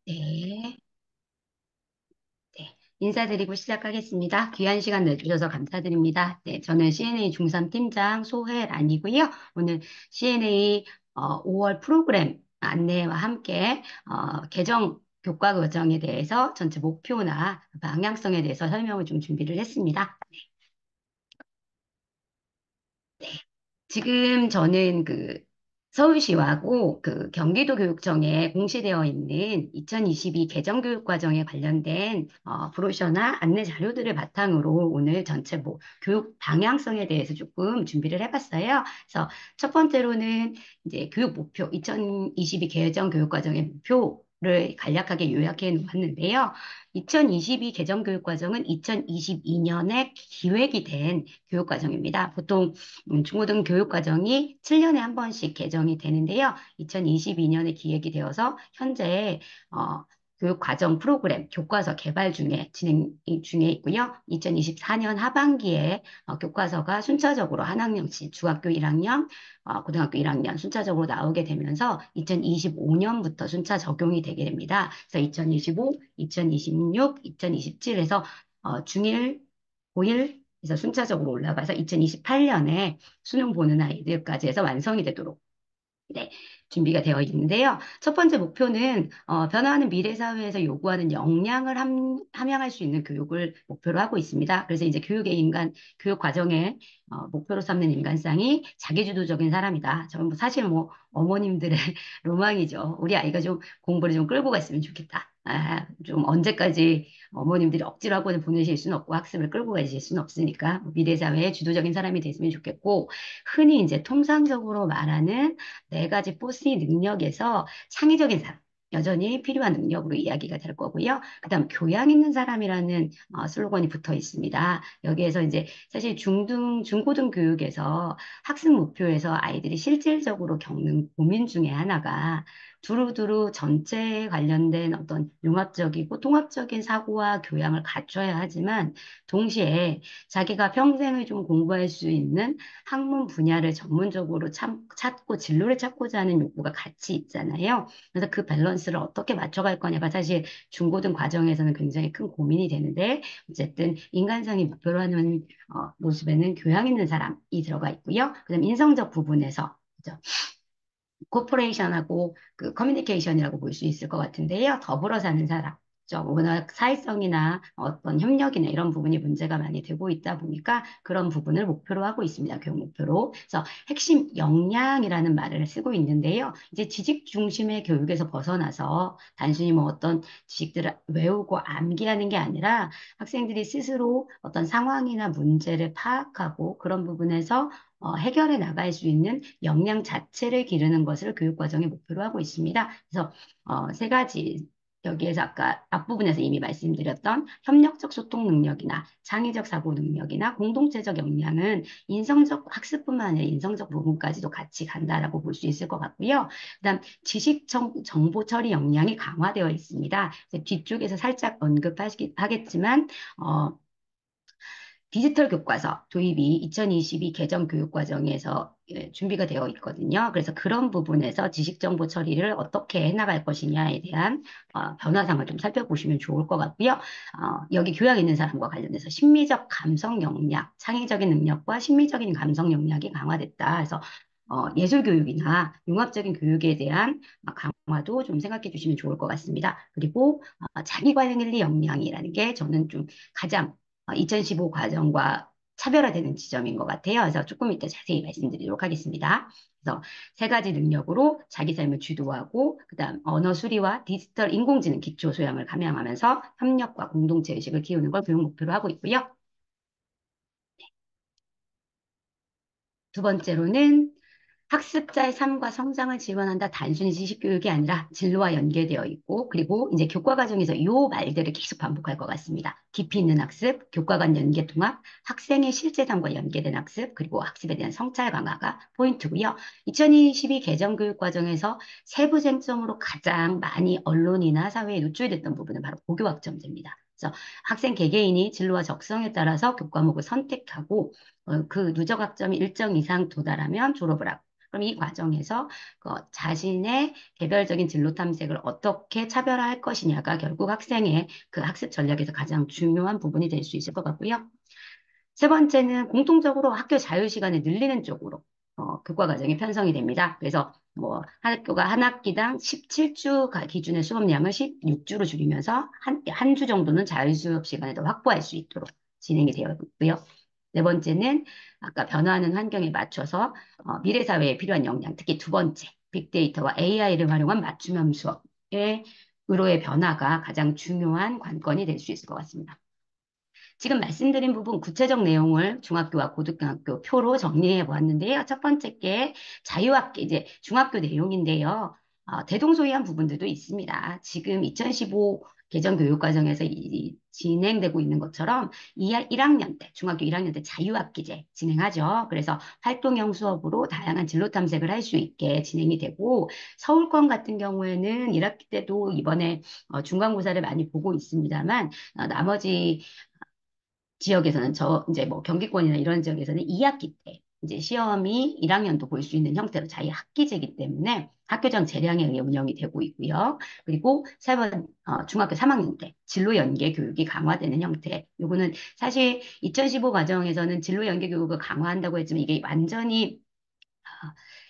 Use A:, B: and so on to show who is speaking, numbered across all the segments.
A: 네, 네. 인사드리고 시작하겠습니다. 귀한 시간 내주셔서 감사드립니다. 네, 저는 CNA 중삼팀장 소혜란이고요. 오늘 CNA 5월 프로그램 안내와 함께 개정 교과 과정에 대해서 전체 목표나 방향성에 대해서 설명을 좀 준비를 했습니다. 지금 저는 서울시하고 경기도 교육청에 공시되어 있는 2022 개정교육과정에 관련된 브로셔나 안내 자료들을 바탕으로 오늘 전체 뭐 교육 방향성에 대해서 조금 준비를 해봤어요. 그래서 첫 번째로는 이제 교육 목표, 2022 개정교육과정의 목표를 간략하게 요약해 놓았는데요. 2022 개정교육과정은 2022년에 기획이 된 교육과정입니다. 보통 중고등 교육과정이 7년에 한 번씩 개정이 되는데요. 2022년에 기획이 되어서 현재 교육과정 프로그램 교과서 개발 진행 중에 있고요. 2024년 하반기에 교과서가 순차적으로 한 학년씩 중학교 1학년, 고등학교 1학년 순차적으로 나오게 되면서 2025년부터 순차 적용이 되게 됩니다. 그래서 2025, 2026, 2027에서 중1, 고1, 그래서 순차적으로 올라가서 2028년에 수능 보는 아이들까지 해서 완성이 되도록 네, 준비가 되어 있는데요. 첫 번째 목표는 변화하는 미래 사회에서 요구하는 역량을 함양할 수 있는 교육을 목표로 하고 있습니다. 그래서 이제 교육의 인간, 교육 과정에 목표로 삼는 인간상이 자기주도적인 사람이다. 저는 뭐 사실 뭐 어머님들의 로망이죠. 우리 아이가 좀 공부를 좀 끌고 갔으면 좋겠다. 좀 언제까지 어머님들이 억지로 학원을 보내실 수는 없고 학습을 끌고 가실 수는 없으니까 미래 사회에 주도적인 사람이 됐으면 좋겠고 흔히 이제 통상적으로 말하는 네 가지 포스의 능력에서 창의적인 사람, 여전히 필요한 능력으로 이야기가 될 거고요. 그다음 교양 있는 사람이라는 슬로건이 붙어 있습니다. 여기에서 이제 사실 중고등 교육에서 학습 목표에서 아이들이 실질적으로 겪는 고민 중에 하나가 두루두루 전체에 관련된 어떤 융합적이고 통합적인 사고와 교양을 갖춰야 하지만 동시에 자기가 평생을 좀 공부할 수 있는 학문 분야를 전문적으로 찾고 진로를 찾고자 하는 욕구가 같이 있잖아요. 그래서 그 밸런스를 어떻게 맞춰갈 거냐가 사실 중고등 과정에서는 굉장히 큰 고민이 되는데 어쨌든 인간상이 목표로 하는 모습에는 교양 있는 사람이 들어가 있고요. 그다음 인성적 부분에서 그죠? 코퍼레이션하고 커뮤니케이션이라고 볼 수 있을 것 같은데요. 더불어 사는 사람. 워낙 사회성이나 어떤 협력이나 이런 부분이 문제가 많이 되고 있다 보니까 그런 부분을 목표로 하고 있습니다. 교육 목표로. 그래서 핵심 역량이라는 말을 쓰고 있는데요. 이제 지식 중심의 교육에서 벗어나서 단순히 뭐 어떤 지식들을 외우고 암기하는 게 아니라 학생들이 스스로 어떤 상황이나 문제를 파악하고 그런 부분에서 해결해 나갈 수 있는 역량 자체를 기르는 것을 교육과정의 목표로 하고 있습니다. 그래서 세 가지 여기에서 아까 앞부분에서 이미 말씀드렸던 협력적 소통 능력이나 창의적 사고 능력이나 공동체적 역량은 인성적 학습뿐만 아니라 인성적 부분까지도 같이 간다라고 볼 수 있을 것 같고요. 그다음 정보 처리 역량이 강화되어 있습니다. 뒤쪽에서 살짝 언급하겠지만 디지털 교과서 도입이 2022 개정 교육과정에서 준비가 되어 있거든요. 그래서 그런 부분에서 지식정보 처리를 어떻게 해나갈 것이냐에 대한 변화상을 좀 살펴보시면 좋을 것 같고요. 여기 교양 있는 사람과 관련해서 심미적 감성 역량, 창의적인 능력과 심미적인 감성 역량이 강화됐다. 그래서 예술 교육이나 융합적인 교육에 대한 강화도 좀 생각해 주시면 좋을 것 같습니다. 그리고 자기관리 역량이라는 게 저는 좀 가장 2015 과정과 차별화되는 지점인 것 같아요. 그래서 조금 이따 자세히 말씀드리도록 하겠습니다. 그래서 세 가지 능력으로 자기 삶을 주도하고, 그다음 언어 수리와 디지털 인공지능 기초 소양을 감양하면서 협력과 공동체 의식을 키우는 걸 교육 목표로 하고 있고요. 두 번째로는 학습자의 삶과 성장을 지원한다. 단순히 지식 교육이 아니라 진로와 연계되어 있고, 그리고 이제 교과 과정에서 이 말들을 계속 반복할 것 같습니다. 깊이 있는 학습, 교과 간 연계 통합, 학생의 실제 삶과 연계된 학습, 그리고 학습에 대한 성찰 강화가 포인트고요. 2022 개정 교육 과정에서 세부 쟁점으로 가장 많이 언론이나 사회에 노출됐던 부분은 바로 고교학점제입니다. 그래서 학생 개개인이 진로와 적성에 따라서 교과목을 선택하고 그 누적 학점이 일정 이상 도달하면 졸업을 하고 그럼 이 과정에서 자신의 개별적인 진로 탐색을 어떻게 차별화할 것이냐가 결국 학생의 그 학습 전략에서 가장 중요한 부분이 될 수 있을 것 같고요. 세 번째는 공통적으로 학교 자유 시간을 늘리는 쪽으로 교과 과정이 편성이 됩니다. 그래서 뭐 학교가 한 학기당 17주 기준의 수업량을 16주로 줄이면서 한 주 정도는 자유 수업 시간을 더 확보할 수 있도록 진행이 되어 있고요. 네 번째는 아까 변화하는 환경에 맞춰서 미래 사회에 필요한 역량, 특히 두 번째 빅데이터와 AI를 활용한 맞춤형 수업의 의로의 변화가 가장 중요한 관건이 될 수 있을 것 같습니다. 지금 말씀드린 부분 구체적 내용을 중학교와 고등학교 표로 정리해 보았는데요. 첫 번째 게 자유학기, 이제 중학교 내용인데요. 대동소이한 부분들도 있습니다. 지금 2015 개정교육과정에서 진행되고 있는 것처럼 1학년 때, 중학교 1학년 때 자유학기제 진행하죠. 그래서 활동형 수업으로 다양한 진로 탐색을 할 수 있게 진행이 되고, 서울권 같은 경우에는 1학기 때도 이번에 중간고사를 많이 보고 있습니다만, 나머지 지역에서는 이제 뭐 경기권이나 이런 지역에서는 2학기 때 이제 시험이 1학년도 볼 수 있는 형태로 자유 학기제이기 때문에 학교장 재량에 의해 운영이 되고 있고요. 그리고 중학교 3학년 때 진로 연계 교육이 강화되는 형태. 요거는 사실 2015 과정에서는 진로 연계 교육을 강화한다고 했지만 이게 완전히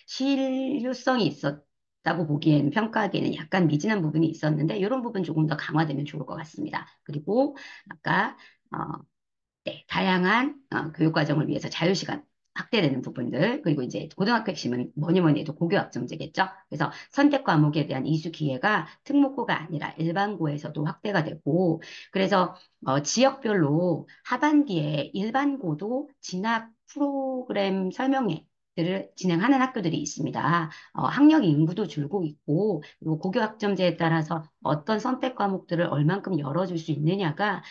A: 실효성이 있었다고 보기에는 평가하기에는 약간 미진한 부분이 있었는데 이런 부분 조금 더 강화되면 좋을 것 같습니다. 그리고 아까 네, 다양한 교육과정을 위해서 자유시간 확대되는 부분들, 그리고 이제 고등학교 핵심은 뭐니 뭐니 해도 고교학점제겠죠. 그래서 선택 과목에 대한 이수 기회가 특목고가 아니라 일반고에서도 확대가 되고, 그래서 지역별로 하반기에 일반고도 진학 프로그램 설명회 들을 진행하는 학교들이 있습니다. 학력 인구도 줄고 있고, 그리고 고교학점제에 따라서 어떤 선택 과목들을 얼만큼 열어줄 수 있느냐가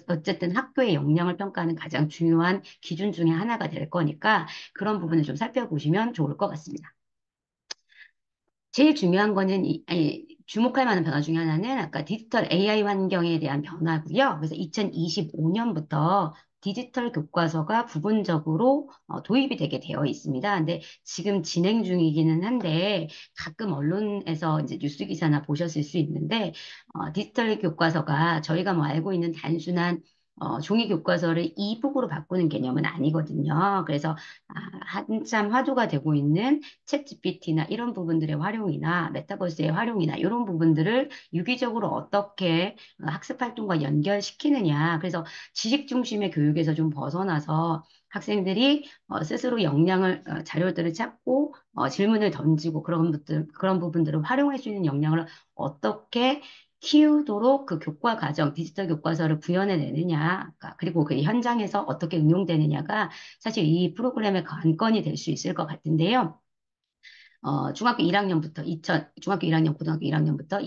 A: 어쨌든 학교의 역량을 평가하는 가장 중요한 기준 중에 하나가 될 거니까 그런 부분을 좀 살펴보시면 좋을 것 같습니다. 제일 중요한 거는 주목할 만한 변화 중에 하나는 아까 디지털 AI 환경에 대한 변화고요. 그래서 2025년부터 디지털 교과서가 부분적으로 도입이 되게 되어 있습니다. 근데 지금 진행 중이기는 한데 가끔 언론에서 이제 뉴스 기사나 보셨을 수 있는데 디지털 교과서가 저희가 뭐 알고 있는 단순한 종이 교과서를 이북으로 바꾸는 개념은 아니거든요. 그래서 한참 화두가 되고 있는 챗 GPT나 이런 부분들의 활용이나 메타버스의 활용이나 이런 부분들을 유기적으로 어떻게 학습 활동과 연결시키느냐. 그래서 지식 중심의 교육에서 좀 벗어나서 학생들이 스스로 자료들을 찾고 질문을 던지고 그런 부분들을 활용할 수 있는 역량을 어떻게 키우도록 그 교과 과정, 디지털 교과서를 구현해내느냐, 그리고 그 현장에서 어떻게 응용되느냐가 사실 이 프로그램의 관건이 될 수 있을 것 같은데요. 중학교 1학년, 고등학교 1학년부터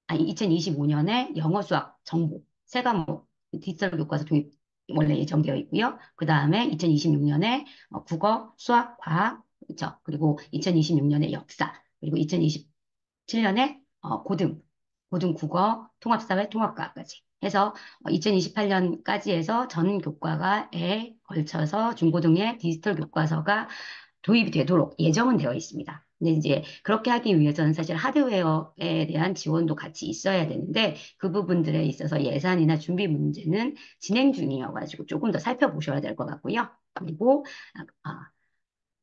A: 2025년에 영어, 수학, 정보, 세 과목 디지털 교과서 도입 원래 예정되어 있고요. 그 다음에 2026년에 국어, 수학, 과학, 그렇죠. 그리고 2026년에 역사, 그리고 2027년에 고등 국어, 통합사회, 통합과까지 해서 2028년까지 해서 전 교과과에 걸쳐서 중고등의 디지털 교과서가 도입이 되도록 예정은 되어 있습니다. 근데 이제 그렇게 하기 위해서는 사실 하드웨어에 대한 지원도 같이 있어야 되는데 그 부분들에 있어서 예산이나 준비 문제는 진행 중이어가지고 조금 더 살펴보셔야 될 것 같고요. 그리고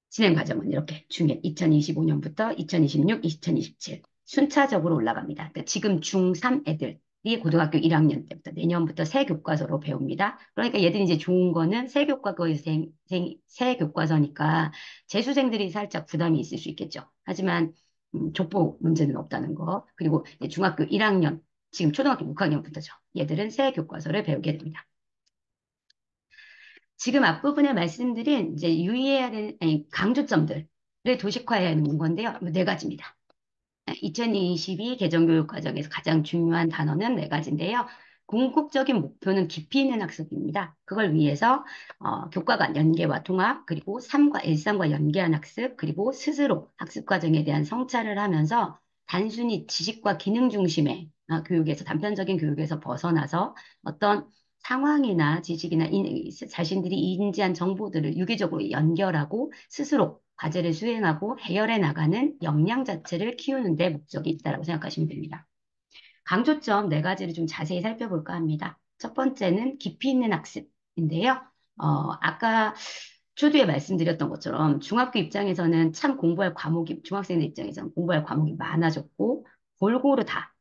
A: 진행 과정은 이렇게 2025년부터 2026, 2027 순차적으로 올라갑니다. 그러니까 지금 중3 애들이 고등학교 1학년 때부터 내년부터 새 교과서로 배웁니다. 그러니까 얘들이 이제 좋은 거는 새 교과서니까 재수생들이 살짝 부담이 있을 수 있겠죠. 하지만 족보 문제는 없다는 거. 그리고 이제 중학교 1학년, 지금 초등학교 6학년부터죠. 얘들은 새 교과서를 배우게 됩니다. 지금 앞부분에 말씀드린 이제 유의해야 되는 강조점들을 도식화해야 하는 건데요. 네 가지입니다. 2022 개정교육 과정에서 가장 중요한 단어는 네 가지인데요. 궁극적인 목표는 깊이 있는 학습입니다. 그걸 위해서 교과 간 연계와 통합, 그리고 일상과 연계한 학습, 그리고 스스로 학습 과정에 대한 성찰을 하면서 단순히 지식과 기능 중심의 교육에서 단편적인 교육에서 벗어나서 어떤 상황이나 지식이나 자신들이 인지한 정보들을 유기적으로 연결하고 스스로 과제를 수행하고 해결해 나가는 역량 자체를 키우는 데 목적이 있다고 생각하시면 됩니다. 강조점 네 가지를 좀 자세히 살펴볼까 합니다. 첫 번째는 깊이 있는 학습인데요. 아까 초두에 말씀드렸던 것처럼 중학교 입장에서는 참 공부할 과목이, 중학생들 입장에서는 공부할 과목이 많아졌고 골고루 다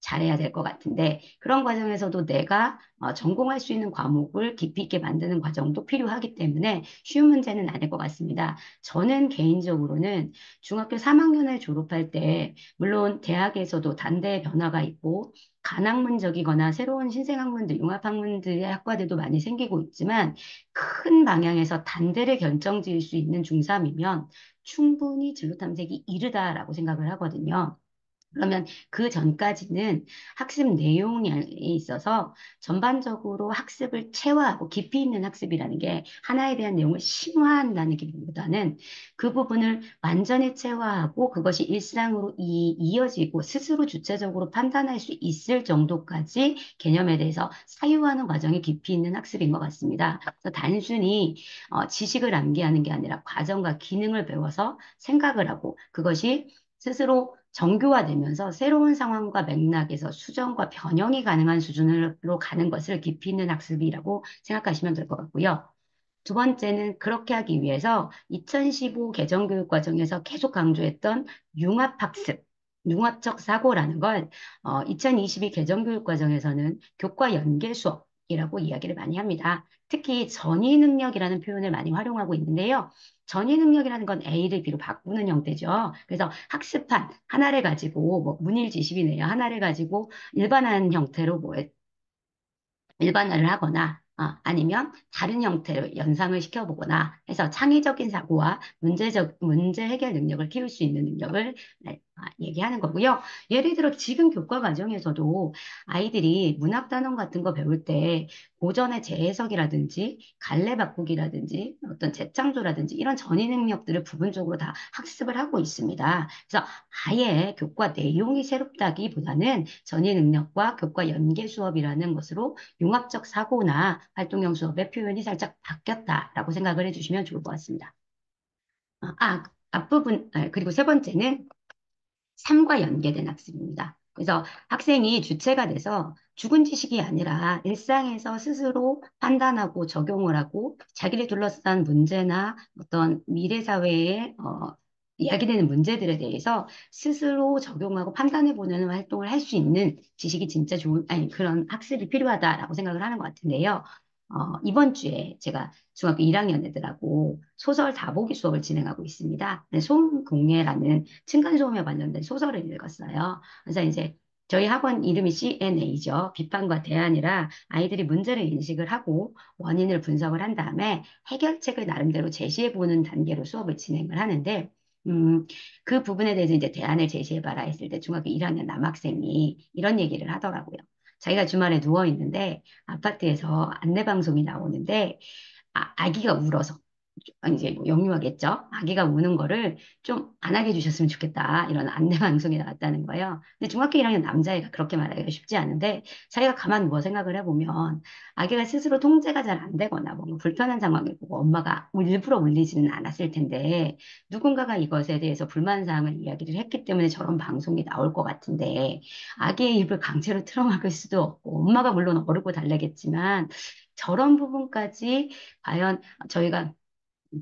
A: 잘해야 될 것 같은데 그런 과정에서도 내가 전공할 수 있는 과목을 깊이 있게 만드는 과정도 필요하기 때문에 쉬운 문제는 아닐 것 같습니다. 저는 개인적으로는 중학교 3학년을 졸업할 때 물론 대학에서도 단대의 변화가 있고 간학문적이거나 새로운 신생학문들, 융합학문들의 학과들도 많이 생기고 있지만 큰 방향에서 단대를 결정지을 수 있는 중3이면 충분히 진로 탐색이 이르다라고 생각을 하거든요. 그러면 그 전까지는 학습 내용에 있어서 전반적으로 학습을 체화하고 깊이 있는 학습이라는 게 하나에 대한 내용을 심화한다는 기보다는 그 부분을 완전히 체화하고 그것이 일상으로 이어지고 스스로 주체적으로 판단할 수 있을 정도까지 개념에 대해서 사유하는 과정이 깊이 있는 학습인 것 같습니다. 그래서 단순히 지식을 암기하는 게 아니라 과정과 기능을 배워서 생각을 하고 그것이 스스로 정교화되면서 새로운 상황과 맥락에서 수정과 변형이 가능한 수준으로 가는 것을 깊이 있는 학습이라고 생각하시면 될 것 같고요. 두 번째는 그렇게 하기 위해서 2015 개정교육 과정에서 계속 강조했던 융합학습, 융합적 사고라는 걸 2022 개정교육 과정에서는 교과 연계 수업이라고 이야기를 많이 합니다. 특히 전이 능력이라는 표현을 많이 활용하고 있는데요. 전이 능력이라는 건 A를 B로 바꾸는 형태죠. 그래서 학습한 하나를 가지고 뭐 문일지식이네요. 하나를 가지고 일반화한 형태로 뭐 일반화를 하거나 아니면 다른 형태로 연상을 시켜보거나 해서 창의적인 사고와 문제 해결 능력을 키울 수 있는 능력을 네, 얘기하는 거고요. 예를 들어 지금 교과 과정에서도 아이들이 문학 단원 같은 거 배울 때 고전의 재해석이라든지 갈래 바꾸기라든지 어떤 재창조라든지 이런 전위 능력들을 부분적으로 다 학습을 하고 있습니다. 그래서 아예 교과 내용이 새롭다기보다는 전위 능력과 교과 연계 수업이라는 것으로 융합적 사고나 활동형 수업의 표현이 살짝 바뀌었다라고 생각을 해주시면 좋을 것 같습니다. 앞부분, 그리고 세 번째는 삶과 연계된 학습입니다. 그래서 학생이 주체가 돼서 죽은 지식이 아니라 일상에서 스스로 판단하고 적용을 하고 자기를 둘러싼 문제나 어떤 미래 사회에 이야기되는 문제들에 대해서 스스로 적용하고 판단해보는 활동을 할 수 있는 지식이 진짜 좋은, 아니, 그런 학습이 필요하다라고 생각을 하는 것 같은데요. 이번 주에 제가 중학교 1학년 애들하고 소설 다보기 수업을 진행하고 있습니다. 네, 소음공예라는 층간소음에 관련된 소설을 읽었어요. 그래서 이제 저희 학원 이름이 CNA죠. 비판과 대안이라 아이들이 문제를 인식을 하고 원인을 분석을 한 다음에 해결책을 나름대로 제시해보는 단계로 수업을 진행을 하는데, 음, 그 부분에 대해서 이제 대안을 제시해봐라 했을 때 중학교 1학년 남학생이 이런 얘기를 하더라고요. 자기가 주말에 누워 있는데 아파트에서 안내방송이 나오는데 아기가 울어서 이제 뭐 영유아겠죠. 아기가 우는 거를 좀 안 하게 해주셨으면 좋겠다. 이런 안내 방송이 나왔다는 거예요. 근데 중학교 1학년 남자애가 그렇게 말하기가 쉽지 않은데 자기가 가만 누워 생각을 해보면 아기가 스스로 통제가 잘 안 되거나 뭔가 불편한 상황을 보고 엄마가 일부러 울리지는 않았을 텐데 누군가가 이것에 대해서 불만 사항을 이야기를 했기 때문에 저런 방송이 나올 것 같은데 아기의 입을 강제로 틀어막을 수도 없고 엄마가 물론 어르고 달래겠지만 저런 부분까지 과연 저희가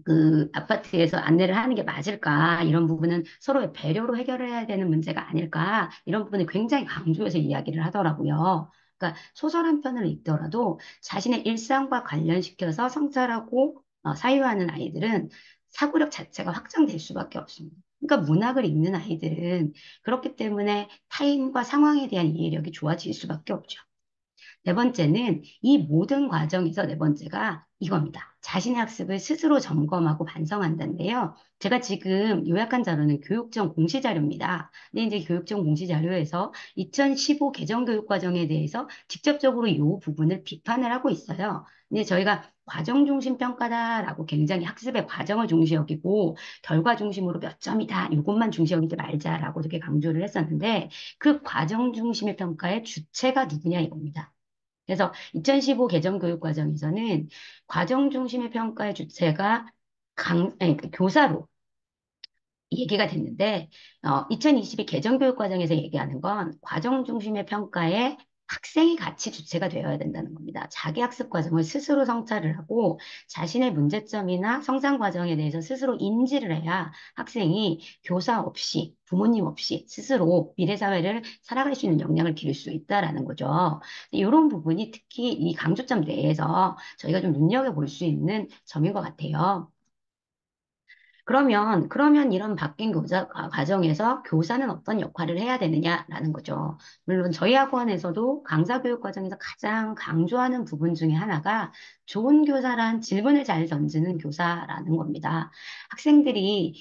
A: 그 아파트에서 안내를 하는 게 맞을까? 이런 부분은 서로의 배려로 해결을 해야 되는 문제가 아닐까? 이런 부분을 굉장히 강조해서 이야기를 하더라고요. 그러니까 소설 한 편을 읽더라도 자신의 일상과 관련시켜서 성찰하고 사유하는 아이들은 사고력 자체가 확장될 수밖에 없습니다. 그러니까 문학을 읽는 아이들은 그렇기 때문에 타인과 상황에 대한 이해력이 좋아질 수밖에 없죠. 네 번째는 이 모든 과정에서 네 번째가 이겁니다. 자신의 학습을 스스로 점검하고 반성한다는데요. 제가 지금 요약한 자료는 교육청 공시 자료입니다. 근데 이제 교육청 공시 자료에서 2015 개정교육과정에 대해서 직접적으로 이 부분을 비판을 하고 있어요. 근데 저희가 과정 중심 평가다라고 굉장히 학습의 과정을 중시 여기고 결과 중심으로 몇 점이다 이것만 중시 여기지 말자라고 이렇게 강조를 했었는데 그 과정 중심의 평가의 주체가 누구냐 이겁니다. 그래서 2015 개정교육과정에서는 과정 중심의 평가의 주체가 아니, 그 교사로 얘기가 됐는데, 2022 개정교육과정에서 얘기하는 건 과정 중심의 평가에 학생이 같이 주체가 되어야 된다는 겁니다. 자기 학습 과정을 스스로 성찰을 하고 자신의 문제점이나 성장 과정에 대해서 스스로 인지를 해야 학생이 교사 없이 부모님 없이 스스로 미래 사회를 살아갈 수 있는 역량을 기를 수 있다라는 거죠. 이런 부분이 특히 이 강조점 내에서 저희가 좀 눈여겨볼 수 있는 점인 것 같아요. 그러면 이런 바뀐 과정에서 교사는 어떤 역할을 해야 되느냐라는 거죠. 물론 저희 학원에서도 강사 교육 과정에서 가장 강조하는 부분 중에 하나가 좋은 교사란 질문을 잘 던지는 교사라는 겁니다. 학생들이,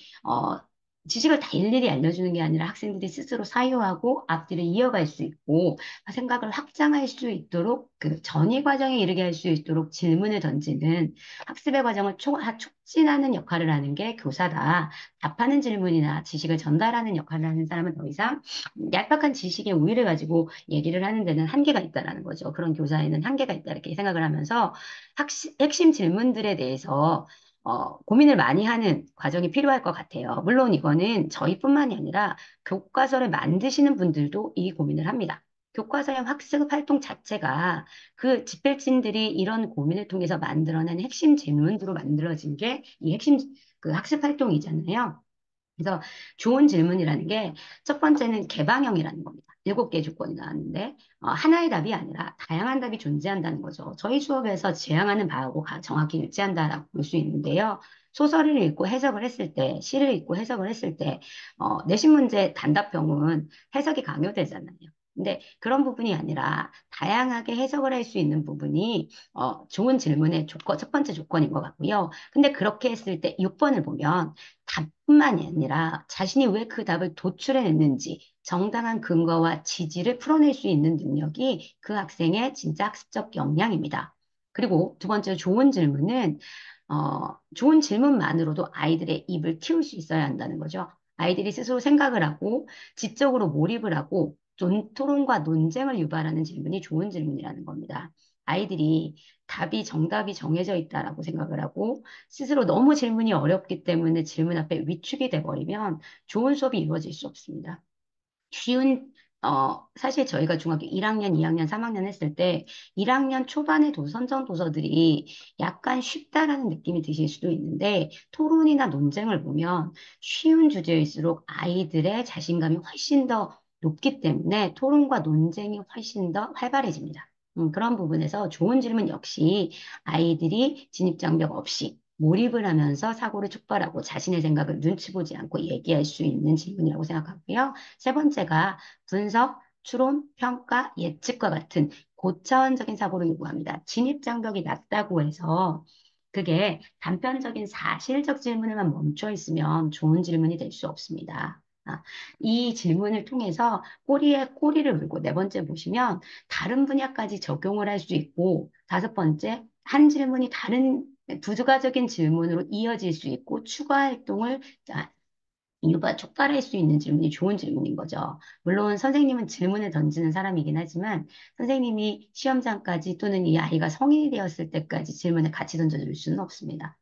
A: 지식을 다 일일이 알려주는 게 아니라 학생들이 스스로 사유하고 앞뒤를 이어갈 수 있고 생각을 확장할 수 있도록 그 전이 과정에 이르게 할 수 있도록 질문을 던지는 학습의 과정을 촉진하는 역할을 하는 게 교사다. 답하는 질문이나 지식을 전달하는 역할을 하는 사람은 더 이상 얄팍한 지식의 우위를 가지고 얘기를 하는 데는 한계가 있다라는 거죠. 그런 교사에는 한계가 있다 이렇게 생각을 하면서 핵심 질문들에 대해서 고민을 많이 하는 과정이 필요할 것 같아요. 물론 이거는 저희뿐만이 아니라 교과서를 만드시는 분들도 이 고민을 합니다. 교과서의 학습 활동 자체가 그 집필진들이 이런 고민을 통해서 만들어낸 핵심 질문으로 만들어진 게 이 핵심 그 학습 활동이잖아요. 그래서 좋은 질문이라는 게 첫 번째는 개방형이라는 겁니다. 7개 조건이 나왔는데 하나의 답이 아니라 다양한 답이 존재한다는 거죠. 저희 수업에서 지향하는 바하고 정확히 일치한다라고 볼 수 있는데요. 소설을 읽고 해석을 했을 때, 시를 읽고 해석을 했을 때, 내신 문제 단답형은 해석이 강요되잖아요. 근데 그런 부분이 아니라 다양하게 해석을 할 수 있는 부분이 좋은 질문의 첫 번째 조건인 것 같고요. 근데 그렇게 했을 때 6번을 보면 답뿐만이 아니라 자신이 왜 그 답을 도출해냈는지 정당한 근거와 지지를 풀어낼 수 있는 능력이 그 학생의 진짜 학습적 역량입니다. 그리고 두 번째 좋은 질문은 좋은 질문만으로도 아이들의 입을 키울 수 있어야 한다는 거죠. 아이들이 스스로 생각을 하고 지적으로 몰입을 하고 토론과 논쟁을 유발하는 질문이 좋은 질문이라는 겁니다. 아이들이 답이 정답이 정해져 있다라고 생각을 하고 스스로 너무 질문이 어렵기 때문에 질문 앞에 위축이 돼버리면 좋은 수업이 이루어질 수 없습니다. 쉬운, 사실 저희가 중학교 1학년, 2학년, 3학년 했을 때 1학년 초반의 선정 도서들이 약간 쉽다라는 느낌이 드실 수도 있는데 토론이나 논쟁을 보면 쉬운 주제일수록 아이들의 자신감이 훨씬 더 높기 때문에 토론과 논쟁이 훨씬 더 활발해집니다. 그런 부분에서 좋은 질문 역시 아이들이 진입장벽 없이 몰입을 하면서 사고를 촉발하고 자신의 생각을 눈치 보지 않고 얘기할 수 있는 질문이라고 생각하고요. 세 번째가 분석, 추론, 평가, 예측과 같은 고차원적인 사고를 요구합니다. 진입 장벽이 낮다고 해서 그게 단편적인 사실적 질문에만 멈춰 있으면 좋은 질문이 될 수 없습니다. 이 질문을 통해서 꼬리에 꼬리를 물고 네 번째 보시면 다른 분야까지 적용을 할 수 있고 다섯 번째 한 질문이 다른 부가적인 질문으로 이어질 수 있고 추가 활동을 촉발할 수 있는 질문이 좋은 질문인 거죠. 물론 선생님은 질문을 던지는 사람이긴 하지만 선생님이 시험장까지 또는 이 아이가 성인이 되었을 때까지 질문을 같이 던져줄 수는 없습니다.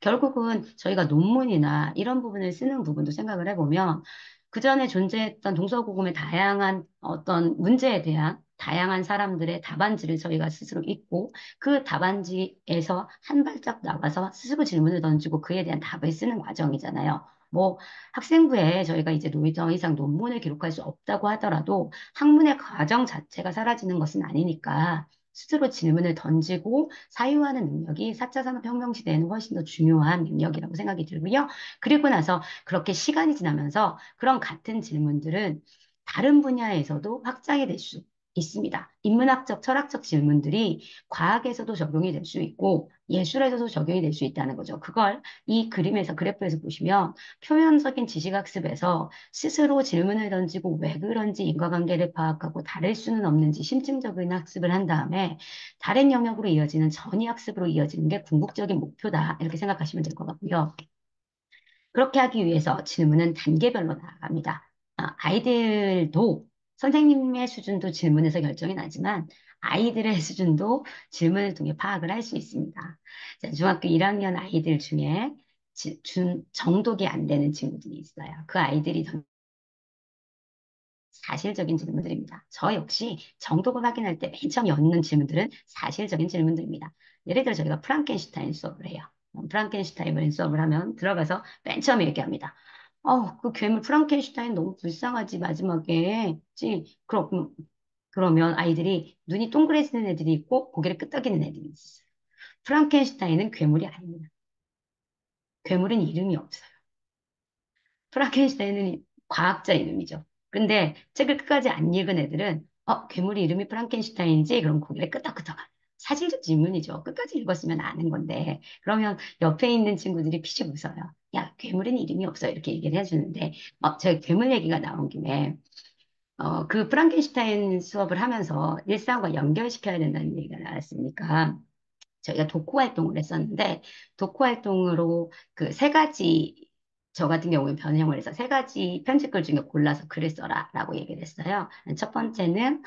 A: 결국은 저희가 논문이나 이런 부분을 쓰는 부분도 생각을 해보면 그 전에 존재했던 동서고금의 다양한 어떤 문제에 대한 다양한 사람들의 답안지를 저희가 스스로 읽고 그 답안지에서 한 발짝 나가서 스스로 질문을 던지고 그에 대한 답을 쓰는 과정이잖아요. 뭐 학생부에 저희가 이제 더 이상 논문을 기록할 수 없다고 하더라도 학문의 과정 자체가 사라지는 것은 아니니까 스스로 질문을 던지고 사유하는 능력이 4차 산업혁명 시대에는 훨씬 더 중요한 능력이라고 생각이 들고요. 그리고 나서 그렇게 시간이 지나면서 그런 같은 질문들은 다른 분야에서도 확장이 될 수 있습니다. 인문학적, 철학적 질문들이 과학에서도 적용이 될 수 있고 예술에서도 적용이 될 수 있다는 거죠. 그걸 이 그림에서 그래프에서 보시면 표현적인 지식학습에서 스스로 질문을 던지고 왜 그런지 인과관계를 파악하고 다를 수는 없는지 심층적인 학습을 한 다음에 다른 영역으로 이어지는 전위 학습으로 이어지는 게 궁극적인 목표다. 이렇게 생각하시면 될 것 같고요. 그렇게 하기 위해서 질문은 단계별로 나아갑니다. 아이들도 선생님의 수준도 질문에서 결정이 나지만 아이들의 수준도 질문을 통해 파악을 할 수 있습니다. 자, 중학교 1학년 아이들 중에 정독이 안 되는 친구들이 있어요. 그 아이들이 사실적인 질문들입니다. 저 역시 정독을 확인할 때 맨 처음 였는 질문들은 사실적인 질문들입니다. 예를 들어 저희가 프랑켄슈타인 수업을 해요. 프랑켄슈타인 수업을 하면 들어가서 맨 처음에 얘기합니다. 그 괴물 프랑켄슈타인 너무 불쌍하지 마지막에. 그러면 아이들이 눈이 동그래지는 애들이 있고 고개를 끄덕이는 애들이 있어요. 프랑켄슈타인은 괴물이 아닙니다. 괴물은 이름이 없어요. 프랑켄슈타인은 과학자 이름이죠. 근데 책을 끝까지 안 읽은 애들은 괴물이 이름이 프랑켄슈타인인지 그럼 고개를 끄덕끄덕. 사실적 질문이죠. 끝까지 읽었으면 아는 건데. 그러면 옆에 있는 친구들이 피식 웃어요. 야, 괴물은 이름이 없어. 이렇게 얘기를 해주는데, 제가 괴물 얘기가 나온 김에, 그 프랑켄슈타인 수업을 하면서 일상과 연결시켜야 된다는 얘기가 나왔으니까, 저희가 독후 활동을 했었는데, 독후 활동으로 그 세 가지, 저 같은 경우는 변형을 해서 세 가지 편집글 중에 골라서 글을 써라라고 얘기를 했어요. 첫 번째는,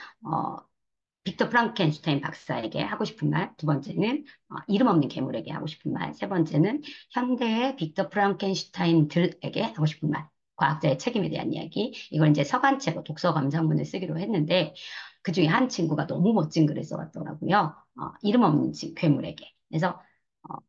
A: 빅터 프랑켄슈타인 박사에게 하고 싶은 말, 두 번째는 이름 없는 괴물에게 하고 싶은 말, 세 번째는 현대의 빅터 프랑켄슈타인들에게 하고 싶은 말, 과학자의 책임에 대한 이야기. 이걸 이제 서간체로 독서 감상문을 쓰기로 했는데 그 중에 한 친구가 너무 멋진 글을 써왔더라고요. 이름 없는 괴물에게. 그래서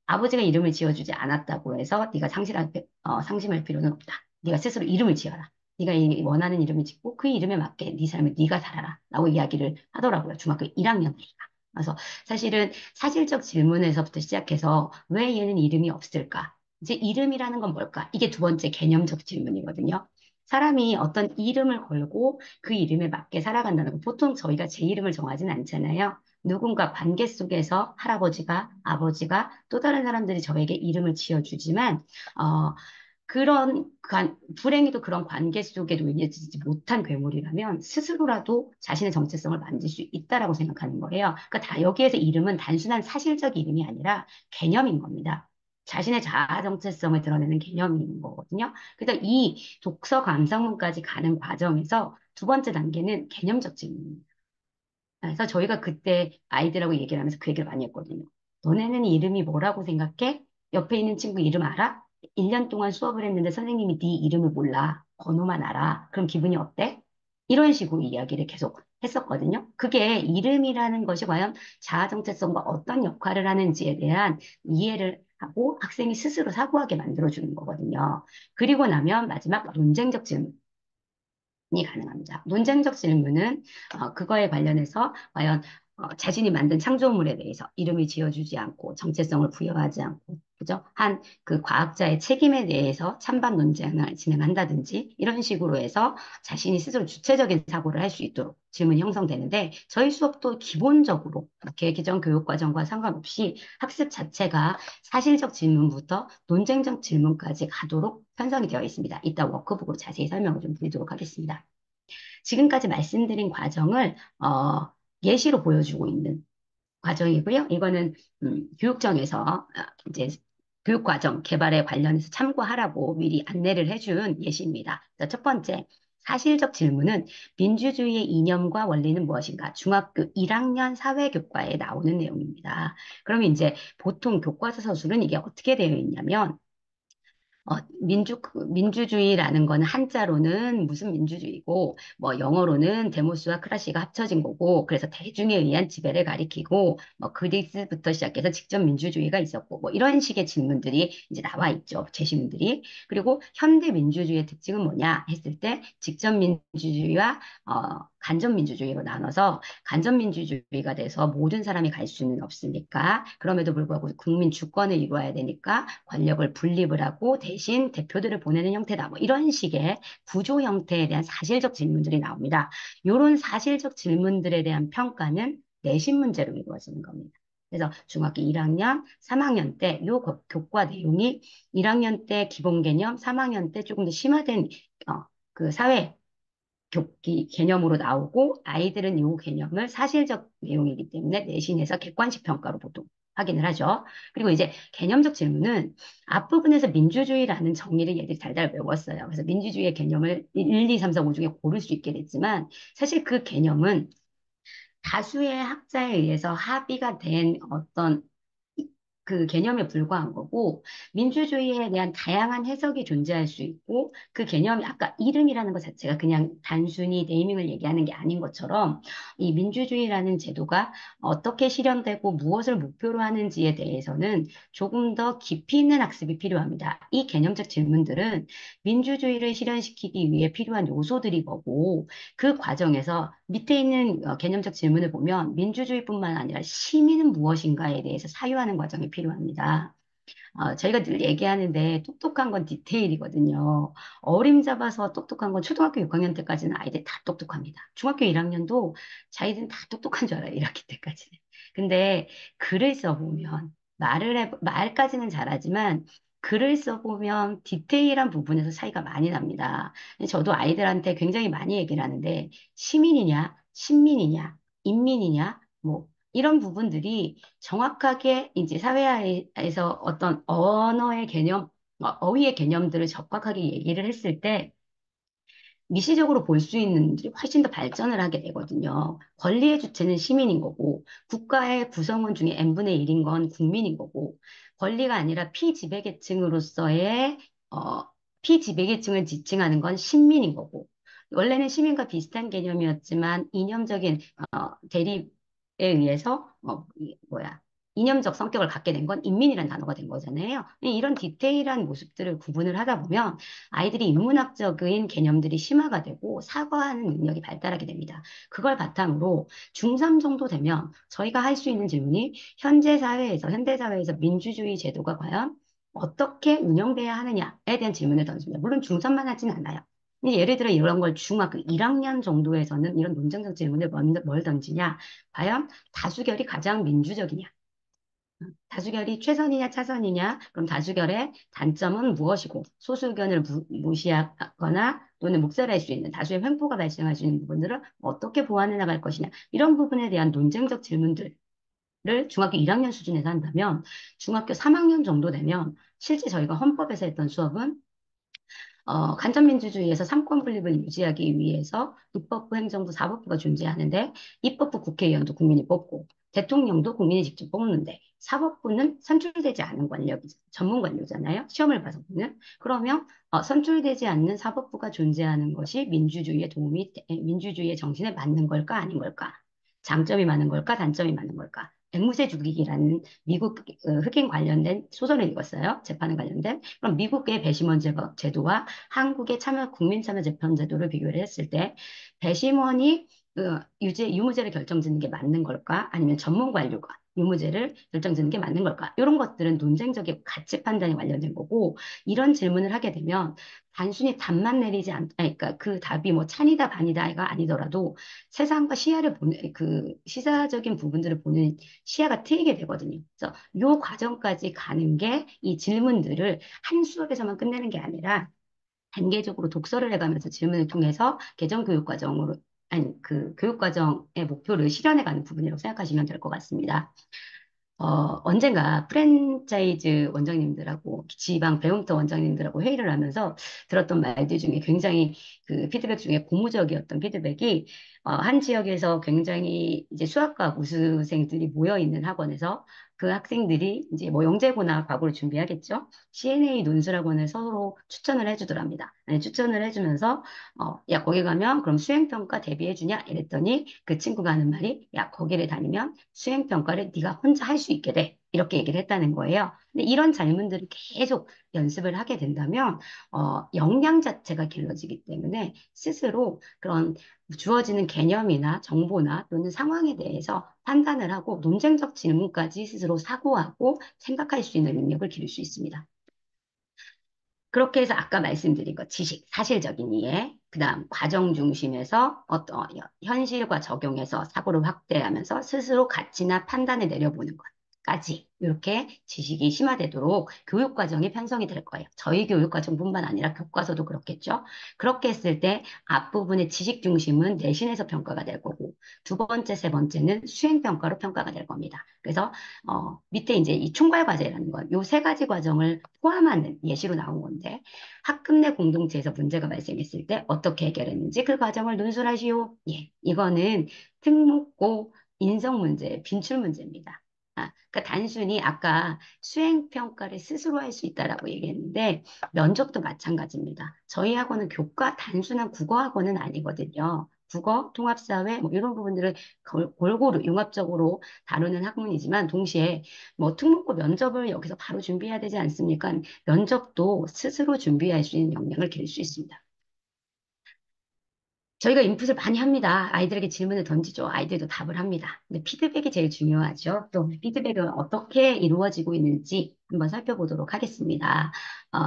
A: 아버지가 이름을 지어주지 않았다고 해서 네가 상심할 필요는 없다. 네가 스스로 이름을 지어라. 네가 원하는 이름을 짓고 그 이름에 맞게 네 삶을 네가 살아라. 라고 이야기를 하더라고요. 중학교 1학년 아이가. 그래서 사실은 사실적 질문에서부터 시작해서 왜 얘는 이름이 없을까? 이제 이름이라는 건 뭘까? 이게 두 번째 개념적 질문이거든요. 사람이 어떤 이름을 걸고 그 이름에 맞게 살아간다는 거. 보통 저희가 제 이름을 정하진 않잖아요. 누군가 관계 속에서 할아버지가, 아버지가 또 다른 사람들이 저에게 이름을 지어주지만, 어, 불행히도 그런 관계 속에 놓여지지 못한 괴물이라면 스스로라도 자신의 정체성을 만들 수 있다라고 생각하는 거예요. 그러니까 여기에서 이름은 단순한 사실적 이름이 아니라 개념인 겁니다. 자신의 자아 정체성을 드러내는 개념인 거거든요. 그래서 이 독서 감상문까지 가는 과정에서 두 번째 단계는 개념적 질문입니다. 그래서 저희가 그때 아이들하고 얘기를 하면서 그 얘기를 많이 했거든요. 너네는 이름이 뭐라고 생각해? 옆에 있는 친구 이름 알아? 1년 동안 수업을 했는데 선생님이 네 이름을 몰라. 번호만 알아. 그럼 기분이 어때? 이런 식으로 이야기를 계속 했었거든요. 그게 이름이라는 것이 과연 자아 정체성과 어떤 역할을 하는지에 대한 이해를 하고 학생이 스스로 사고하게 만들어주는 거거든요. 그리고 나면 마지막 논쟁적 질문. 이 가능합니다. 논쟁적 질문은 그거에 관련해서 과연 자신이 만든 창조물에 대해서 이름을 지어주지 않고 정체성을 부여하지 않고 그죠? 한 그 과학자의 책임에 대해서 찬반 논쟁을 진행한다든지 이런 식으로 해서 자신이 스스로 주체적인 사고를 할 수 있도록 질문이 형성되는데 저희 수업도 기본적으로 이렇게 기존 교육과정과 상관없이 학습 자체가 사실적 질문부터 논쟁적 질문까지 가도록 편성이 되어 있습니다. 이따 워크북으로 자세히 설명을 좀 드리도록 하겠습니다. 지금까지 말씀드린 과정을 예시로 보여주고 있는 과정이고요. 이거는 교육청에서 이제 교육과정 개발에 관련해서 참고하라고 미리 안내를 해준 예시입니다. 자, 첫 번째, 사실적 질문은 민주주의의 이념과 원리는 무엇인가? 중학교 1학년 사회교과에 나오는 내용입니다. 그러면 이제 보통 교과서 서술은 이게 어떻게 되어 있냐면 민주주의라는 거는 한자로는 무슨 민주주의고, 뭐 영어로는 데모스와 크라시가 합쳐진 거고, 그래서 대중에 의한 지배를 가리키고, 뭐 그리스부터 시작해서 직접 민주주의가 있었고, 뭐 이런 식의 질문들이 이제 나와 있죠. 제시문들이. 그리고 현대 민주주의의 특징은 뭐냐 했을 때, 직접 민주주의와 간접 민주주의로 나눠서 간접 민주주의가 돼서 모든 사람이 갈 수는 없으니까, 그럼에도 불구하고 국민 주권을 이루어야 되니까 권력을 분립을 하고 대신 대표들을 보내는 형태다. 뭐 이런 식의 구조 형태에 대한 사실적 질문들이 나옵니다. 이런 사실적 질문들에 대한 평가는 내신 문제로 이루어지는 겁니다. 그래서 중학교 1학년, 3학년 때 요 교과 내용이 1학년 때 기본 개념, 3학년 때 조금 더 심화된 그 사회 개념으로 나오고 아이들은 이 개념을 사실적 내용이기 때문에 내신에서 객관식 평가로 보통 확인을 하죠. 그리고 이제 개념적 질문은 앞부분에서 민주주의라는 정의를 얘들이 달달 외웠어요. 그래서 민주주의의 개념을 1, 2, 3, 4, 5 중에 고를 수 있게 됐지만 사실 그 개념은 다수의 학자에 의해서 합의가 된 어떤 그 개념에 불과한 거고, 민주주의에 대한 다양한 해석이 존재할 수 있고, 그 개념이 아까 이름이라는 것 자체가 그냥 단순히 네이밍을 얘기하는 게 아닌 것처럼, 이 민주주의라는 제도가 어떻게 실현되고 무엇을 목표로 하는지에 대해서는 조금 더 깊이 있는 학습이 필요합니다. 이 개념적 질문들은 민주주의를 실현시키기 위해 필요한 요소들이 뭐고, 그 과정에서 밑에 있는 개념적 질문을 보면 민주주의뿐만 아니라 시민은 무엇인가에 대해서 사유하는 과정이 필요합니다. 저희가 늘 얘기하는데 똑똑한 건 디테일이거든요. 어림잡아서 똑똑한 건 초등학교 6학년 때까지는 아이들 다 똑똑합니다. 중학교 1학년도 자기들은 다 똑똑한 줄 알아요. 1학기 때까지는. 근데 글을 써보면 말까지는 잘하지만 글을 써보면 디테일한 부분에서 차이가 많이 납니다. 저도 아이들한테 굉장히 많이 얘기를 하는데 시민이냐, 신민이냐, 인민이냐, 뭐 이런 부분들이 정확하게 이제 사회에서 어떤 언어의 개념, 어휘의 개념들을 적확하게 얘기를 했을 때 미시적으로 볼 수 있는 일이 훨씬 더 발전을 하게 되거든요. 권리의 주체는 시민인 거고, 국가의 구성원 중에 n분의 1인 건 국민인 거고, 권리가 아니라 피지배계층으로서의, 어, 피지배계층을 지칭하는 건 신민인 거고, 원래는 시민과 비슷한 개념이었지만, 이념적인, 대립에 의해서, 이념적 성격을 갖게 된 건 인민이라는 단어가 된 거잖아요. 이런 디테일한 모습들을 구분을 하다 보면, 아이들이 인문학적인 개념들이 심화가 되고 사고하는 능력이 발달하게 됩니다. 그걸 바탕으로 중3 정도 되면 저희가 할 수 있는 질문이 현대 사회에서 민주주의 제도가 과연 어떻게 운영돼야 하느냐에 대한 질문을 던집니다. 물론 중3만 하진 않아요. 예를 들어 이런 걸 중학교 1학년 정도에서는 이런 논쟁적 질문을 뭘 던지냐? 과연 다수결이 가장 민주적이냐? 다수결이 최선이냐 차선이냐? 그럼 다수결의 단점은 무엇이고 소수 의견을 무시하거나 또는 묵살할 수 있는 다수의 횡포가 발생할 수 있는 부분들을 어떻게 보완해 나갈 것이냐? 이런 부분에 대한 논쟁적 질문들을 중학교 1학년 수준에서 한다면 중학교 3학년 정도 되면 실제 저희가 헌법에서 했던 수업은 간접민주주의에서 삼권 분립을 유지하기 위해서 입법부, 행정부, 사법부가 존재하는데 입법부 국회의원도 국민이 뽑고 대통령도 국민이 직접 뽑는데 사법부는 선출되지 않은 권력이죠. 전문 관료잖아요. 시험을 봐서 보는. 그러면 선출되지 않는 사법부가 존재하는 것이 민주주의의 정신에 맞는 걸까 아닌 걸까? 장점이 많은 걸까 단점이 많은 걸까? 앵무새 죽이기라는 미국 흑인 관련된 소설을 읽었어요. 재판에 관련된. 그럼 미국의 배심원 제도와 한국의 국민 참여 재판 제도를 비교를 했을 때 배심원이 유무죄를 결정짓는 게 맞는 걸까? 아니면 전문 관료가 유무죄를 결정짓는 게 맞는 걸까? 이런 것들은 논쟁적인 가치 판단이 관련된 거고 이런 질문을 하게 되면 단순히 답만 내리지 아니, 그러니까 그 답이 뭐 찬이다 반이다가 아니더라도 세상과 시야를 보는 그 시사적인 부분들을 보는 시야가 트이게 되거든요. 그래서 요 과정까지 가는 게 이 질문들을 한 수업에서만 끝내는 게 아니라 단계적으로 독서를 해가면서 질문을 통해서 개정 교육 과정으로 아니 그 교육 과정의 목표를 실현해가는 부분이라고 생각하시면 될 것 같습니다. 언젠가 프랜차이즈 원장님들하고 지방 배움터 원장님들하고 회의를 하면서 들었던 말들 중에 굉장히 그 피드백 중에 고무적이었던 피드백이 한 지역에서 굉장히 이제 수학과 우수생들이 모여 있는 학원에서 그 학생들이 이제 뭐 영재고나 과거를 준비하겠죠. CNA 논술학원을 서로 추천을 해주더랍니다. 아니, 추천을 해주면서 야 거기 가면 그럼 수행평가 대비해주냐 이랬더니 그 친구가 하는 말이 야 거기를 다니면 수행평가를 네가 혼자 할 수 있게 돼. 이렇게 얘기를 했다는 거예요. 근데 이런 질문들을 계속 연습을 하게 된다면, 역량 자체가 길러지기 때문에 스스로 그런 주어지는 개념이나 정보나 또는 상황에 대해서 판단을 하고 논쟁적 질문까지 스스로 사고하고 생각할 수 있는 능력을 기를 수 있습니다. 그렇게 해서 아까 말씀드린 것, 지식, 사실적인 이해, 그 다음 과정 중심에서 현실과 적용해서 사고를 확대하면서 스스로 가치나 판단을 내려보는 것. 까지 이렇게 지식이 심화되도록 교육 과정이 편성이 될 거예요. 저희 교육 과정뿐만 아니라 교과서도 그렇겠죠. 그렇게 했을 때 앞부분의 지식 중심은 내신에서 평가가 될 거고 두 번째, 세 번째는 수행 평가로 평가가 될 겁니다. 그래서 밑에 이제 이 총괄 과제라는 건 요 세 가지 과정을 포함하는 예시로 나온 건데 학급 내 공동체에서 문제가 발생했을 때 어떻게 해결했는지 그 과정을 논술하시오. 예, 이거는 특목고 인성 문제, 빈출 문제입니다. 그러니까 단순히 아까 수행 평가를 스스로 할 수 있다라고 얘기했는데 면접도 마찬가지입니다. 저희 학원은 교과 단순한 국어 학원은 아니거든요. 국어, 통합사회 뭐 이런 부분들을 골고루 융합적으로 다루는 학문이지만 동시에 뭐 특목고 면접을 여기서 바로 준비해야 되지 않습니까? 면접도 스스로 준비할 수 있는 역량을 기를 수 있습니다. 저희가 인풋을 많이 합니다. 아이들에게 질문을 던지죠. 아이들도 답을 합니다. 근데 피드백이 제일 중요하죠. 또 피드백은 어떻게 이루어지고 있는지 한번 살펴보도록 하겠습니다. 어,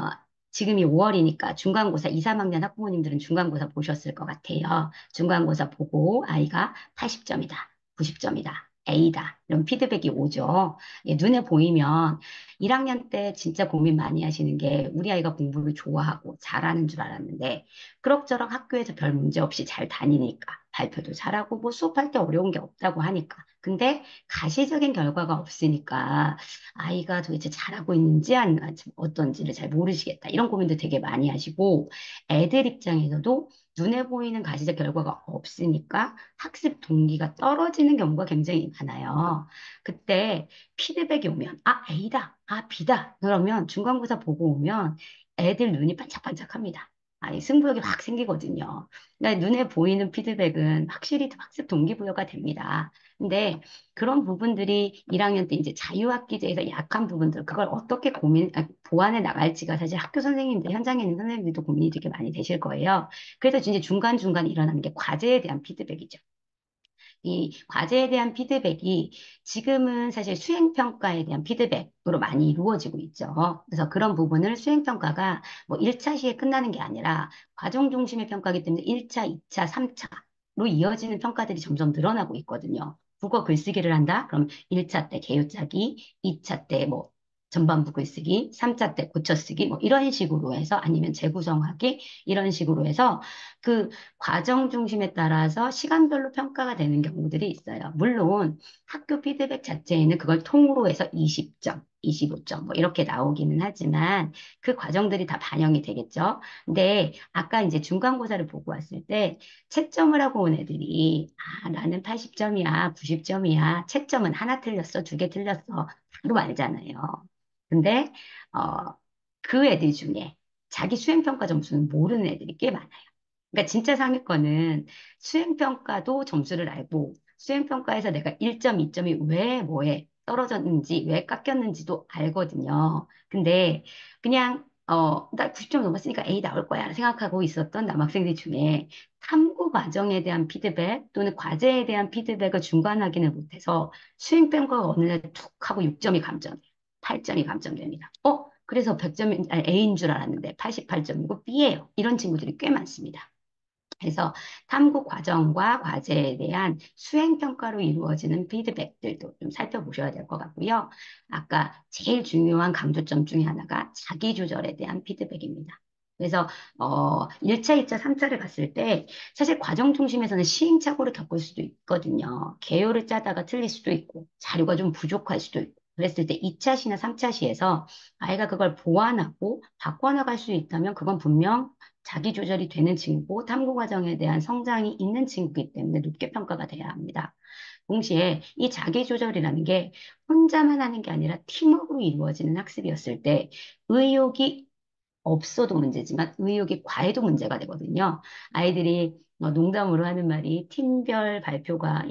A: 지금이 5월이니까 중간고사 2, 3학년 학부모님들은 중간고사 보셨을 것 같아요. 중간고사 보고 아이가 80점이다, 90점이다, A다. 이런 피드백이 오죠. 예, 눈에 보이면 1학년 때 진짜 고민 많이 하시는 게 우리 아이가 공부를 좋아하고 잘하는 줄 알았는데 그럭저럭 학교에서 별 문제 없이 잘 다니니까 발표도 잘하고 뭐 수업할 때 어려운 게 없다고 하니까 근데 가시적인 결과가 없으니까 아이가 도대체 잘하고 있는지 어떤지를 잘 모르시겠다 이런 고민도 되게 많이 하시고 애들 입장에서도 눈에 보이는 가시적 결과가 없으니까 학습 동기가 떨어지는 경우가 굉장히 많아요. 그때 피드백이 오면 아 A다, 아 B다 그러면 중간고사 보고 오면 애들 눈이 반짝반짝합니다. 아니, 승부욕이 확 생기거든요. 그러니까 눈에 보이는 피드백은 확실히 학습 동기부여가 됩니다. 근데 그런 부분들이 1학년 때 이제 자유학기제에서 약한 부분들, 그걸 어떻게 보완해 나갈지가 사실 학교 선생님들, 현장에 있는 선생님들도 고민이 되게 많이 되실 거예요. 그래서 이제 중간중간 일어나는 게 과제에 대한 피드백이죠. 이 과제에 대한 피드백이 지금은 사실 수행평가에 대한 피드백으로 많이 이루어지고 있죠. 그래서 그런 부분을 수행평가가 뭐 1차 시에 끝나는 게 아니라 과정 중심의 평가이기 때문에 1차, 2차, 3차로 이어지는 평가들이 점점 늘어나고 있거든요. 국어 글쓰기를 한다? 그럼 1차 때 개요짜기, 2차 때 뭐 전반부 글쓰기, 3차 때 고쳐쓰기, 뭐 이런 식으로 해서 아니면 재구성하기 이런 식으로 해서 그 과정 중심에 따라서 시간별로 평가가 되는 경우들이 있어요. 물론 학교 피드백 자체에는 그걸 통으로 해서 20점, 25점 뭐 이렇게 나오기는 하지만 그 과정들이 다 반영이 되겠죠. 근데 아까 이제 중간고사를 보고 왔을 때 채점을 하고 온 애들이 아, 나는 80점이야, 90점이야. 채점은 하나 틀렸어, 두 개 틀렸어. 바로 알잖아요. 근데 그 애들 중에 자기 수행평가 점수는 모르는 애들이 꽤 많아요. 그러니까 진짜 상위권은 수행평가도 점수를 알고 수행평가에서 내가 1점, 2점이 왜 뭐에 떨어졌는지, 왜 깎였는지도 알거든요. 근데 그냥 나 90점 넘었으니까 A 나올 거야 생각하고 있었던 남학생들 중에 탐구 과정에 대한 피드백 또는 과제에 대한 피드백을 중간 확인을 못해서 수행평가가 어느 날 툭 하고 6점이 감점, 8점이 감점됩니다. 그래서 100점이 A인 줄 알았는데 88점이고 B예요. 이런 친구들이 꽤 많습니다. 그래서 탐구 과정과 과제에 대한 수행 평가로 이루어지는 피드백들도 좀 살펴보셔야 될 것 같고요. 아까 제일 중요한 강조점 중에 하나가 자기 조절에 대한 피드백입니다. 그래서 1차, 2차, 3차를 갔을 때 사실 과정 중심에서는 시행착오를 겪을 수도 있거든요. 개요를 짜다가 틀릴 수도 있고 자료가 좀 부족할 수도 있고 그랬을 때 2차 시나 3차 시에서 아이가 그걸 보완하고 바꿔나갈 수 있다면 그건 분명 자기 조절이 되는 친구고 탐구 과정에 대한 성장이 있는 친구이기 때문에 높게 평가가 돼야 합니다. 동시에 이 자기 조절이라는 게 혼자만 하는 게 아니라 팀워크로 이루어지는 학습이었을 때 의욕이 없어도 문제지만 의욕이 과해도 문제가 되거든요. 아이들이 농담으로 하는 말이 팀별 발표가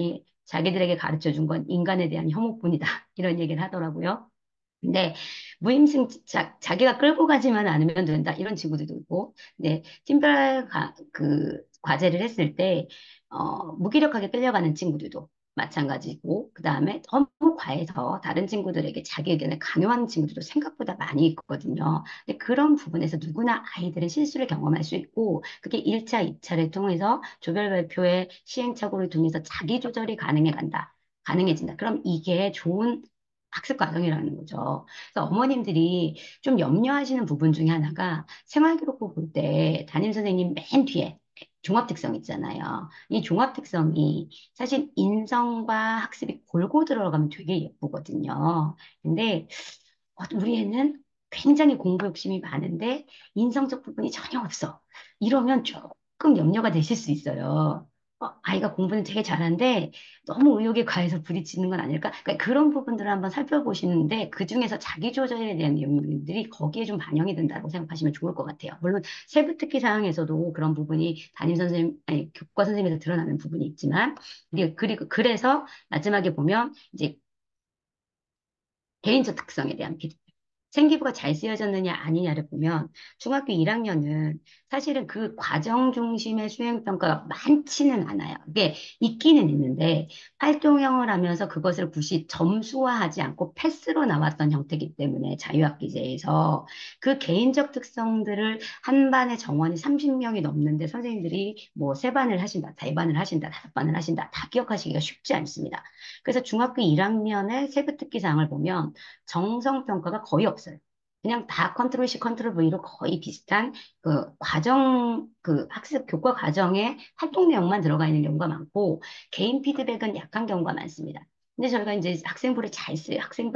A: 자기들에게 가르쳐 준 건 인간에 대한 혐오뿐이다. 이런 얘기를 하더라고요. 근데 자기가 끌고 가지만 않으면 된다 이런 친구들도 있고 근데 팀별 그 과제를 했을 때 무기력하게 끌려가는 친구들도 마찬가지고 그다음에 너무 과해서 다른 친구들에게 자기 의견을 강요하는 친구들도 생각보다 많이 있거든요. 근데 그런 부분에서 누구나 아이들은 실수를 경험할 수 있고 그게 1차, 2차를 통해서 조별 발표의 시행착오를 통해서 자기 조절이 가능해진다. 그럼 이게 좋은 학습 과정이라는 거죠. 그래서 어머님들이 좀 염려하시는 부분 중에 하나가 생활기록부 볼 때 담임 선생님 맨 뒤에 종합 특성 있잖아요. 이 종합 특성이 사실 인성과 학습이 골고 들어가면 되게 예쁘거든요. 근데 우리 애는 굉장히 공부 욕심이 많은데 인성적 부분이 전혀 없어. 이러면 조금 염려가 되실 수 있어요. 아이가 공부는 되게 잘하는데 너무 의욕에 과해서 부딪히는 건 아닐까? 그러니까 그런 부분들을 한번 살펴보시는데 그중에서 자기 조절에 대한 요인들이 거기에 좀 반영이 된다고 생각하시면 좋을 것 같아요. 물론 세부 특기 사항에서도 그런 부분이 담임 선생님, 아니, 교과 선생님에서 드러나는 부분이 있지만, 그리고 그래서 마지막에 보면 이제 개인적 특성에 대한 피드백. 생기부가 잘 쓰여졌느냐 아니냐를 보면 중학교 1학년은 사실은 그 과정 중심의 수행평가가 많지는 않아요. 이게 있기는 있는데 활동형을 하면서 그것을 굳이 점수화하지 않고 패스로 나왔던 형태이기 때문에 자유학기제에서 그 개인적 특성들을 한 반에 정원이 30명이 넘는데 선생님들이 뭐 세 반을 하신다, 네 반을 하신다, 다섯 반을 하신다 다 기억하시기가 쉽지 않습니다. 그래서 중학교 1학년의 세부특기 사항을 보면 정성 평가가 거의 없어요. 그냥 다 컨트롤 C, 컨트롤 V로 거의 비슷한 그 과정, 그 학습 교과 과정에 활동 내용만 들어가 있는 경우가 많고, 개인 피드백은 약한 경우가 많습니다. 근데 저희가 이제 학생부가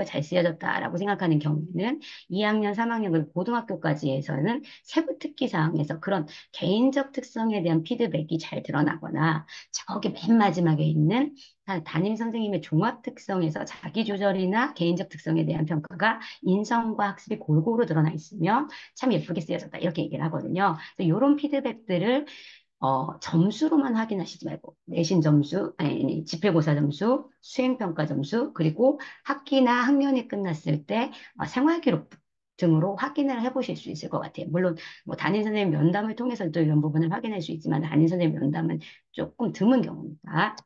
A: 잘 쓰여졌다라고 생각하는 경우에는 2학년, 3학년, 그리고 고등학교까지 해서는 세부 특기 사항에서 그런 개인적 특성에 대한 피드백이 잘 드러나거나, 저기 맨 마지막에 있는 담임 선생님의 종합 특성에서 자기 조절이나 개인적 특성에 대한 평가가 인성과 학습이 골고루 드러나 있으면 참 예쁘게 쓰여졌다. 이렇게 얘기를 하거든요. 그래서 이런 피드백들을 점수로만 확인하시지 말고 내신 점수, 아니, 지필고사 점수, 수행평가 점수, 그리고 학기나 학년이 끝났을 때 생활기록 등으로 확인을 해보실 수 있을 것 같아요. 물론 뭐 담임 선생님 면담을 통해서도 이런 부분을 확인할 수 있지만 담임 선생님 면담은 조금 드문 경우입니다.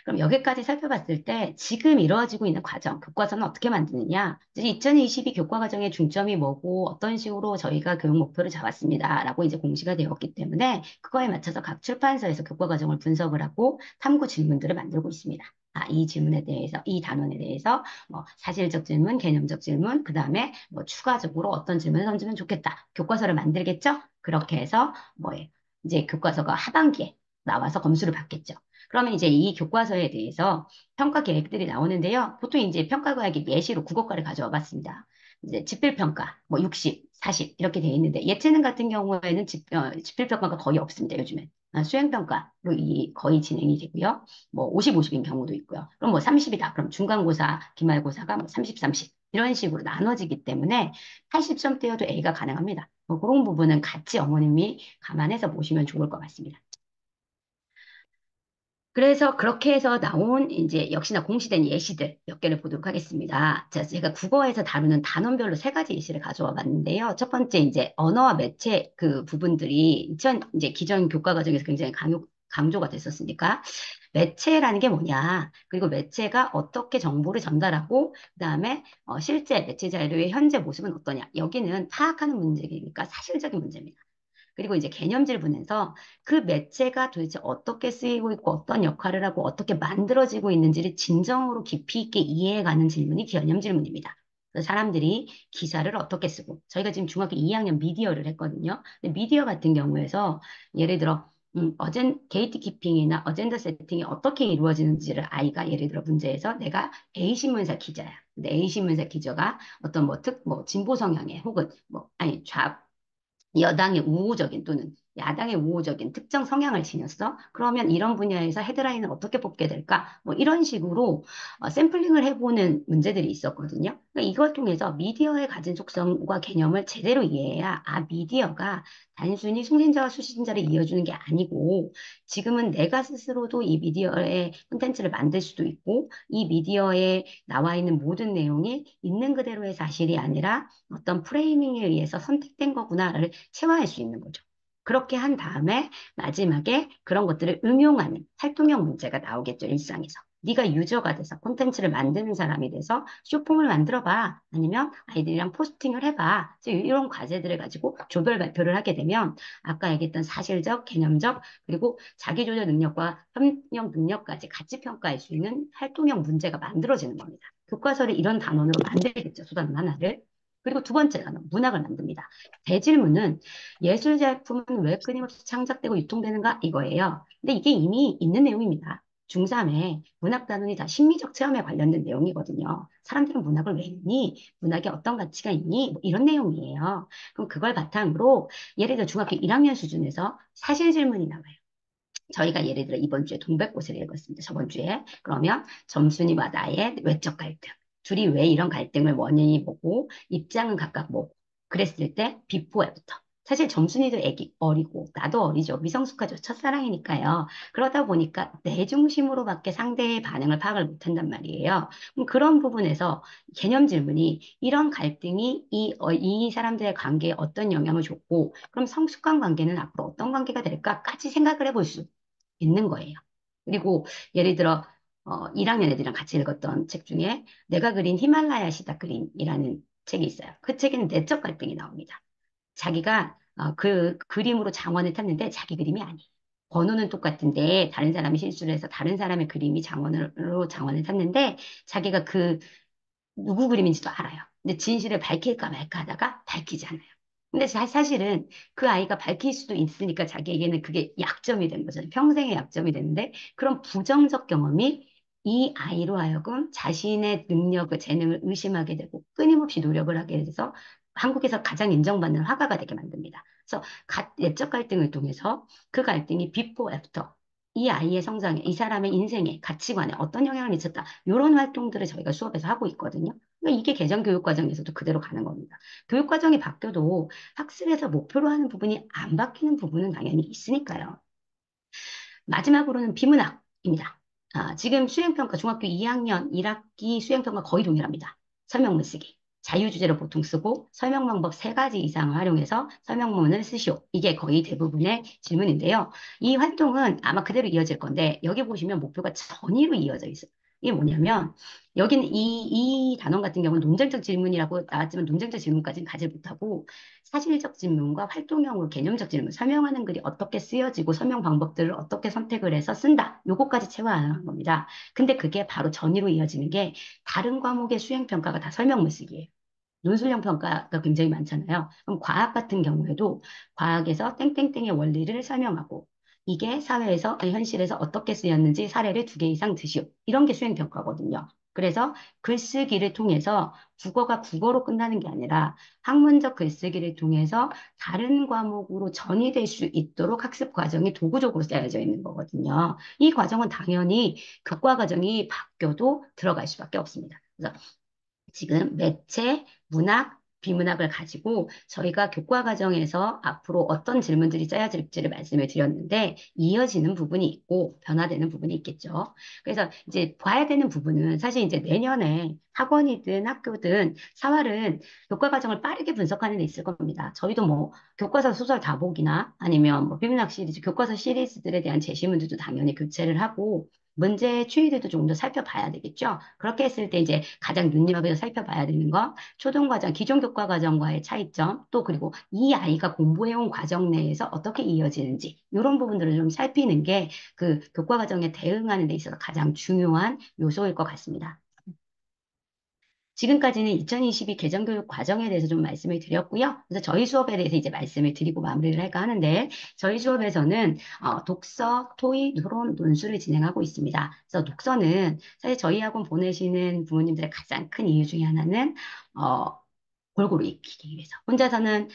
A: 그럼 여기까지 살펴봤을 때 지금 이루어지고 있는 과정, 교과서는 어떻게 만드느냐? 이제 2022 교과 과정의 중점이 뭐고 어떤 식으로 저희가 교육 목표를 잡았습니다라고 이제 공시가 되었기 때문에 그거에 맞춰서 각 출판사에서 교과 과정을 분석을 하고 탐구 질문들을 만들고 있습니다. 이 질문에 대해서, 이 단원에 대해서 뭐 사실적 질문, 개념적 질문, 그 다음에 뭐 추가적으로 어떤 질문을 던지면 좋겠다. 교과서를 만들겠죠? 그렇게 해서 뭐예요? 이제 교과서가 하반기에 나와서 검수를 받겠죠. 그러면 이제 이 교과서에 대해서 평가 계획들이 나오는데요. 보통 이제 평가 계획이 예시로 국어과를 가져와 봤습니다. 이제 집필평가, 뭐 60, 40 이렇게 돼 있는데 예체능 같은 경우에는 집필평가가 거의 없습니다. 요즘엔. 수행평가로 거의 진행이 되고요. 뭐 50, 50인 경우도 있고요. 그럼 뭐 30이다. 그럼 중간고사, 기말고사가 뭐 30, 30 이런 식으로 나눠지기 때문에 80점대여도 A가 가능합니다. 뭐 그런 부분은 같이 어머님이 감안해서 보시면 좋을 것 같습니다. 그래서 그렇게 해서 나온 이제 역시나 공시된 예시들 몇 개를 보도록 하겠습니다. 자, 제가 국어에서 다루는 단원별로 세 가지 예시를 가져와 봤는데요. 첫 번째 이제 언어와 매체 그 부분들이 이제 기존 교과 과정에서 굉장히 강조가 됐었으니까 매체라는 게 뭐냐, 그리고 매체가 어떻게 정보를 전달하고 그다음에 실제 매체 자료의 현재 모습은 어떠냐. 여기는 파악하는 문제니까 사실적인 문제입니다. 그리고 이제 개념 질문에서 그 매체가 도대체 어떻게 쓰이고 있고 어떤 역할을 하고 어떻게 만들어지고 있는지를 진정으로 깊이 있게 이해해가는 질문이 개념 질문입니다. 그래서 사람들이 기사를 어떻게 쓰고 저희가 지금 중학교 2학년 미디어를 했거든요. 근데 미디어 같은 경우에서 예를 들어 게이트 키핑이나 어젠다 세팅이 어떻게 이루어지는지를 아이가 예를 들어 문제에서 내가 A신문사 기자야. 근데 A신문사 기자가 어떤 뭐 진보 성향의 혹은 뭐 아니 여당의 우호적인 또는 야당의 우호적인 특정 성향을 지녔어? 그러면 이런 분야에서 헤드라인을 어떻게 뽑게 될까? 뭐 이런 식으로 샘플링을 해보는 문제들이 있었거든요. 그러니까 이걸 통해서 미디어의 가진 속성과 개념을 제대로 이해해야 미디어가 단순히 송신자와 수신자를 이어주는 게 아니고 지금은 내가 스스로도 이 미디어의 콘텐츠를 만들 수도 있고 이 미디어에 나와 있는 모든 내용이 있는 그대로의 사실이 아니라 어떤 프레이밍에 의해서 선택된 거구나를 체화할 수 있는 거죠. 그렇게 한 다음에 마지막에 그런 것들을 응용하는 활동형 문제가 나오겠죠, 일상에서. 네가 유저가 돼서 콘텐츠를 만드는 사람이 돼서 쇼폼을 만들어 봐. 아니면 아이들이랑 포스팅을 해봐. 이런 과제들을 가지고 조별 발표를 하게 되면 아까 얘기했던 사실적, 개념적, 그리고 자기조절 능력과 협력 능력까지 같이 평가할 수 있는 활동형 문제가 만들어지는 겁니다. 교과서를 이런 단원으로 만들겠죠. 수단 하나를. 그리고 두 번째 단원, 문학을 만듭니다. 대질문은 예술 작품은 왜 끊임없이 창작되고 유통되는가 이거예요. 근데 이게 이미 있는 내용입니다. 중3에 문학 단원이 다 심리적 체험에 관련된 내용이거든요. 사람들은 문학을 왜 읽니? 문학에 어떤 가치가 있니? 뭐 이런 내용이에요. 그럼 그걸 바탕으로 예를 들어 중학교 1학년 수준에서 사실 질문이 나와요. 저희가 예를 들어 이번 주에 동백꽃을 읽었습니다. 저번 주에. 그러면 점순이와 나의 외적 갈등. 둘이 왜 이런 갈등을 원인이 뭐고 입장은 각각 뭐고 그랬을 때 비포에부터. 사실 점순이도 애기 어리고 나도 어리죠. 미성숙하죠. 첫사랑이니까요. 그러다 보니까 내 중심으로밖에 상대의 반응을 파악을 못한단 말이에요. 그럼 그런 부분에서 개념 질문이 이런 갈등이 이 사람들의 관계에 어떤 영향을 줬고 그럼 성숙한 관계는 앞으로 어떤 관계가 될까까지 생각을 해볼 수 있는 거예요. 그리고 예를 들어 1학년 애들이랑 같이 읽었던 책 중에 내가 그린 히말라야 시다 그림이라는 책이 있어요. 그 책에는 내적 갈등이 나옵니다. 자기가 그 그림으로 장원을 탔는데 자기 그림이 아니에요. 번호는 똑같은데 다른 사람이 실수를 해서 다른 사람의 그림이 장원으로 장원을 탔는데 자기가 그 누구 그림인지도 알아요. 근데 진실을 밝힐까 말까 하다가 밝히지 않아요. 근데 사실은 그 아이가 밝힐 수도 있으니까 자기에게는 그게 약점이 된 거잖아요. 평생의 약점이 되는데 그런 부정적 경험이 이 아이로 하여금 자신의 능력을, 재능을 의심하게 되고 끊임없이 노력을 하게 돼서 한국에서 가장 인정받는 화가가 되게 만듭니다. 그래서 내적 갈등을 통해서 그 갈등이 비포 애프터 이 아이의 성장에, 이 사람의 인생에, 가치관에 어떤 영향을 미쳤다. 이런 활동들을 저희가 수업에서 하고 있거든요. 그러니까 이게 개정 교육 과정에서도 그대로 가는 겁니다. 교육 과정이 바뀌어도 학습에서 목표로 하는 부분이 안 바뀌는 부분은 당연히 있으니까요. 마지막으로는 비문학입니다. 지금 수행평가 중학교 2학년 1학기 수행평가 거의 동일합니다. 설명문 쓰기. 자유주제로 보통 쓰고 설명 방법 세 가지 이상 활용해서 설명문을 쓰시오. 이게 거의 대부분의 질문인데요. 이 활동은 아마 그대로 이어질 건데 여기 보시면 목표가 전이로 이어져 있어요. 이게 뭐냐면 여기는 이 단원 같은 경우는 논쟁적 질문이라고 나왔지만 논쟁적 질문까지는 가지 못하고 사실적 질문과 활동형으로 개념적 질문, 설명하는 글이 어떻게 쓰여지고 설명 방법들을 어떻게 선택을 해서 쓴다. 요거까지 채워야 하는 겁니다. 근데 그게 바로 전이로 이어지는 게 다른 과목의 수행평가가 다 설명문 쓰기예요. 논술형 평가가 굉장히 많잖아요. 그럼 과학 같은 경우에도 과학에서 땡땡땡의 원리를 설명하고 이게 사회에서, 아니, 현실에서 어떻게 쓰였는지 사례를 두 개 이상 드시오. 이런 게 수행평가거든요. 그래서 글쓰기를 통해서 국어가 국어로 끝나는 게 아니라 학문적 글쓰기를 통해서 다른 과목으로 전이될 수 있도록 학습 과정이 도구적으로 짜여져 있는 거거든요. 이 과정은 당연히 교과 과정이 바뀌어도 들어갈 수밖에 없습니다. 그래서 지금 매체, 문학, 비문학을 가지고 저희가 교과 과정에서 앞으로 어떤 질문들이 짜여질지를 말씀을 드렸는데 이어지는 부분이 있고 변화되는 부분이 있겠죠. 그래서 이제 봐야 되는 부분은 사실 이제 내년에 학원이든 학교든 사활은 교과 과정을 빠르게 분석하는 데 있을 겁니다. 저희도 뭐 교과서 소설 다보기나 아니면 뭐 비문학 시리즈, 교과서 시리즈들에 대한 제시문들도 당연히 교체를 하고 문제 추이들도 조금 더 살펴봐야 되겠죠. 그렇게 했을 때 이제 가장 눈여겨서 살펴봐야 되는 건 초등과정, 기존 교과 과정과의 차이점, 또 그리고 이 아이가 공부해온 과정 내에서 어떻게 이어지는지 이런 부분들을 좀 살피는 게 그 교과 과정에 대응하는 데 있어서 가장 중요한 요소일 것 같습니다. 지금까지는 2022 개정교육 과정에 대해서 좀 말씀을 드렸고요. 그래서 저희 수업에 대해서 이제 말씀을 드리고 마무리를 할까 하는데, 저희 수업에서는 독서, 토의, 토론, 논술을 진행하고 있습니다. 그래서 독서는 사실 저희 학원 보내시는 부모님들의 가장 큰 이유 중에 하나는 어, 골고루 익히기 위해서. 혼자서는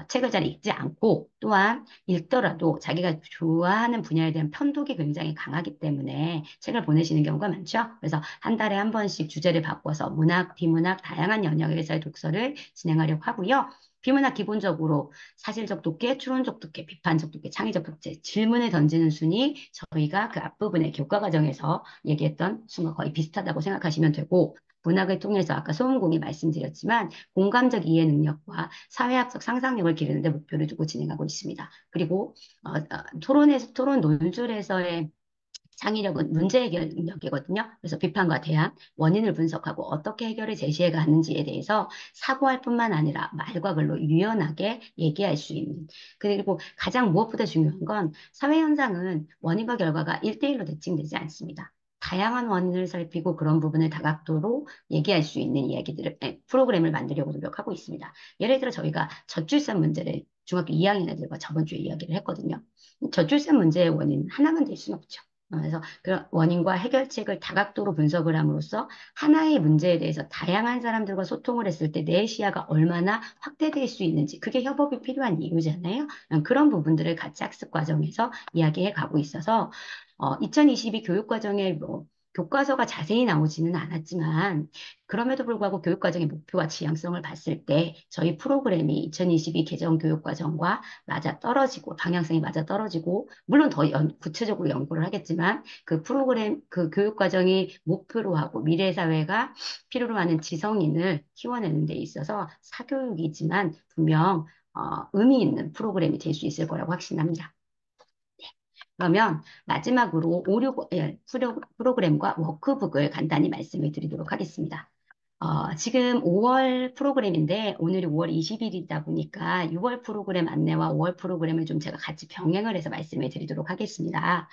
A: 책을 잘 읽지 않고 또한 읽더라도 자기가 좋아하는 분야에 대한 편독이 굉장히 강하기 때문에 책을 보내시는 경우가 많죠. 그래서 한 달에 한 번씩 주제를 바꿔서 문학, 비문학 다양한 영역에서의 독서를 진행하려고 하고요. 비문학 기본적으로 사실적 독해, 추론적 독해, 비판적 독해, 창의적 독해, 질문을 던지는 순위 저희가 그 앞부분에 교과 과정에서 얘기했던 순과 거의 비슷하다고 생각하시면 되고 문학을 통해서 아까 소음공이 말씀드렸지만 공감적 이해 능력과 사회학적 상상력을 기르는 데 목표를 두고 진행하고 있습니다. 그리고 토론 논술에서의 창의력은 문제 해결 능력이거든요. 그래서 비판과 대안, 원인을 분석하고 어떻게 해결을 제시해 가는지에 대해서 사고할 뿐만 아니라 말과 글로 유연하게 얘기할 수 있는. 그리고 가장 무엇보다 중요한 건 사회 현상은 원인과 결과가 1대1로 대칭되지 않습니다. 다양한 원인을 살피고 그런 부분을 다각도로 얘기할 수 있는 프로그램을 만들려고 노력하고 있습니다. 예를 들어 저희가 저출산 문제를 중학교 2학년 애들과 저번 주에 이야기를 했거든요. 저출산 문제의 원인 하나만 될 수는 없죠. 그래서 그런 원인과 해결책을 다각도로 분석을 함으로써 하나의 문제에 대해서 다양한 사람들과 소통을 했을 때 내 시야가 얼마나 확대될 수 있는지 그게 협업이 필요한 이유잖아요. 그런 부분들을 같이 학습 과정에서 이야기해 가고 있어서 2022 교육과정에 뭐 교과서가 자세히 나오지는 않았지만 그럼에도 불구하고 교육과정의 목표와 지향성을 봤을 때 저희 프로그램이 2022 개정 교육과정과 맞아 떨어지고 방향성이 맞아 떨어지고 물론 더 구체적으로 연구를 하겠지만 그 프로그램 그 교육과정이 목표로 하고 미래 사회가 필요로 하는 지성인을 키워내는 데 있어서 사교육이지만 분명 의미 있는 프로그램이 될 수 있을 거라고 확신합니다. 그러면 마지막으로 프로그램과 워크북을 간단히 말씀을 드리도록 하겠습니다. 지금 5월 프로그램인데 오늘이 5월 20일이다 보니까 6월 프로그램 안내와 5월 프로그램을 좀 제가 같이 병행을 해서 말씀을 드리도록 하겠습니다.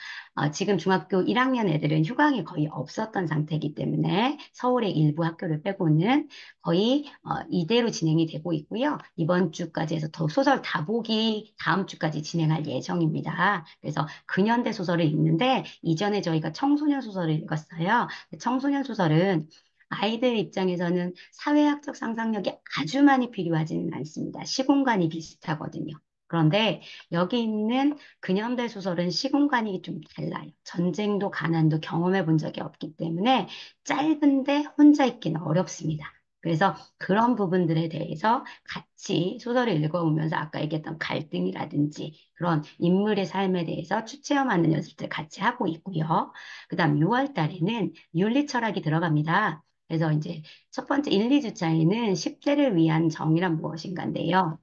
A: 지금 중학교 1학년 애들은 휴강이 거의 없었던 상태이기 때문에 서울의 일부 학교를 빼고는 거의 이대로 진행이 되고 있고요. 이번 주까지 해서 더 소설 다보기 다음 주까지 진행할 예정입니다. 그래서 근현대 소설을 읽는데 이전에 저희가 청소년 소설을 읽었어요. 청소년 소설은 아이들 입장에서는 사회학적 상상력이 아주 많이 필요하지는 않습니다. 시공간이 비슷하거든요. 그런데 여기 있는 근현대 소설은 시공간이 좀 달라요. 전쟁도 가난도 경험해 본 적이 없기 때문에 짧은데 혼자 읽기는 어렵습니다. 그래서 그런 부분들에 대해서 같이 소설을 읽어보면서 아까 얘기했던 갈등이라든지 그런 인물의 삶에 대해서 추체험하는 연습들 같이 하고 있고요. 그 다음 6월 달에는 윤리 철학이 들어갑니다. 그래서 이제 첫 번째 1, 2주차에는 10대를 위한 정의란 무엇인가인데요.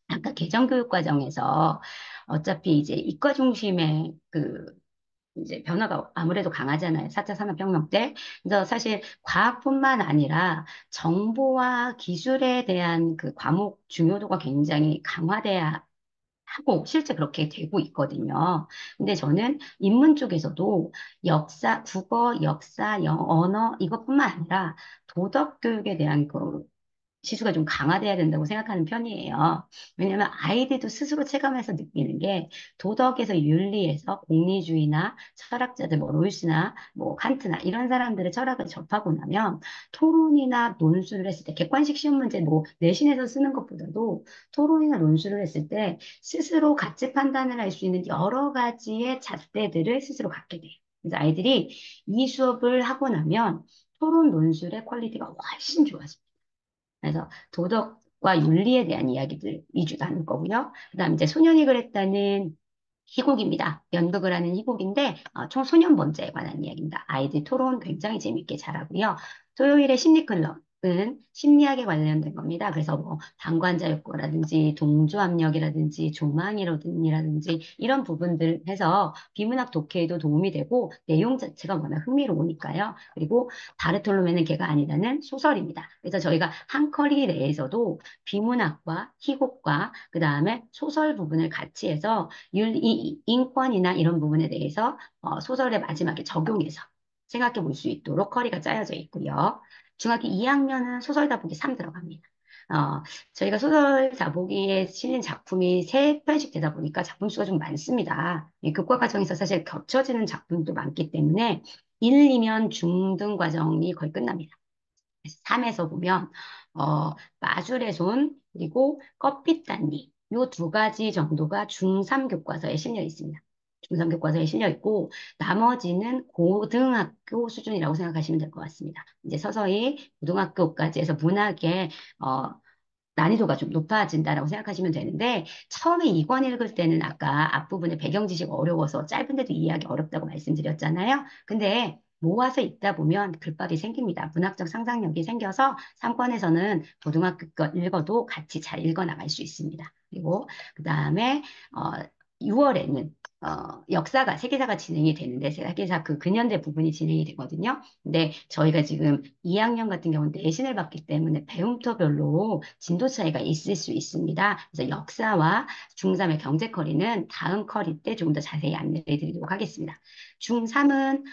A: 아까 개정교육 과정에서 어차피 이제 이과 중심의 이제 변화가 아무래도 강하잖아요. 4차 산업혁명 때. 그래서 사실 과학뿐만 아니라 정보와 기술에 대한 그 과목 중요도가 굉장히 강화돼야 하고 실제 그렇게 되고 있거든요. 근데 저는 인문 쪽에서도 역사, 국어, 역사, 언어 이것뿐만 아니라 도덕 교육에 대한 지수가 좀 강화돼야 된다고 생각하는 편이에요. 왜냐하면 아이들도 스스로 체감해서 느끼는 게 도덕에서 윤리에서 공리주의나 철학자들 뭐 롤스나 뭐 칸트나 이런 사람들의 철학을 접하고 나면 토론이나 논술을 했을 때 객관식 시험 문제 뭐 내신에서 쓰는 것보다도 토론이나 논술을 했을 때 스스로 가치 판단을 할 수 있는 여러 가지의 잣대들을 스스로 갖게 돼요. 그래서 아이들이 이 수업을 하고 나면 토론 논술의 퀄리티가 훨씬 좋아져요. 그래서 도덕과 윤리에 대한 이야기들 위주로 하는 거고요. 그다음 이제 소년이 그랬다는 희곡입니다. 연극을 하는 희곡인데 청소년 문제에 관한 이야기입니다. 아이들 토론 굉장히 재밌게 잘하고요. 토요일에 심리클럽은 심리학에 관련된 겁니다. 그래서 뭐 방관자욕구라든지 동조압력이라든지 조망이라든지 이런 부분들 해서 비문학 독해에도 도움이 되고 내용 자체가 워낙 흥미로우니까요. 그리고 바르톨로메는 걔가 아니다는 소설입니다. 그래서 저희가 한 커리 내에서도 비문학과 희곡과 그 다음에 소설 부분을 같이 해서 인권이나 이런 부분에 대해서 소설의 마지막에 적용해서 생각해 볼 수 있도록 커리가 짜여져 있고요. 중학교 2학년은 소설 다보기 3 들어갑니다. 어, 저희가 소설 다보기에 실린 작품이 세편씩 되다 보니까 작품 수가 좀 많습니다. 이 교과 과정에서 사실 겹쳐지는 작품도 많기 때문에 1, 2면 중등 과정이 거의 끝납니다. 3에서 보면 마술의 손 그리고 껍빛단니 요 두 가지 정도가 중3 교과서에 실려 있습니다. 중3 교과서에 실려 있고 나머지는 고등학교 수준이라고 생각하시면 될 것 같습니다. 이제 서서히 고등학교까지 해서 문학의 난이도가 좀 높아진다라고 생각하시면 되는데 처음에 이권 읽을 때는 아까 앞부분에 배경 지식 어려워서 짧은데도 이해하기 어렵다고 말씀드렸잖아요. 근데 모아서 읽다 보면 글밥이 생깁니다. 문학적 상상력이 생겨서 3권에서는 고등학교 거 읽어도 같이 잘 읽어 나갈 수 있습니다. 그리고 그 다음에 6월에는 역사가 세계사가 진행이 되는데 세계사 그 근현대 부분이 진행이 되거든요. 근데 저희가 지금 2학년 같은 경우는 내신을 받기 때문에 배움터별로 진도 차이가 있을 수 있습니다. 그래서 역사와 중3의 경제 커리는 다음 커리 때 좀 더 자세히 안내해 드리도록 하겠습니다. 중3은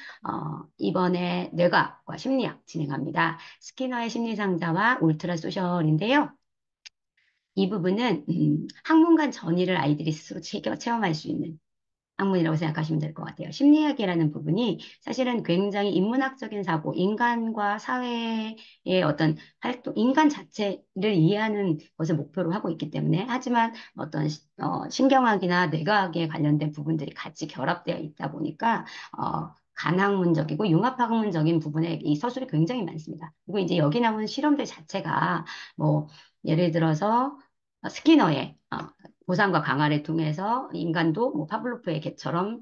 A: 이번에 뇌과학과 심리학 진행합니다. 스키너의 심리상자와 울트라 소셜인데요. 이 부분은 학문간 전이를 아이들이 스스로 체험할 수 있는 학문이라고 생각하시면 될 것 같아요. 심리학이라는 부분이 사실은 굉장히 인문학적인 사고, 인간과 사회의 어떤 활동, 인간 자체를 이해하는 것을 목표로 하고 있기 때문에 하지만 어떤 신경학이나 뇌과학에 관련된 부분들이 같이 결합되어 있다 보니까 간학문적이고 융합학문적인 부분에 이 서술이 굉장히 많습니다. 그리고 이제 여기 나오는 실험들 자체가 뭐 예를 들어서 스키너의 보상과 강화를 통해서 인간도 뭐 파블로프의 개처럼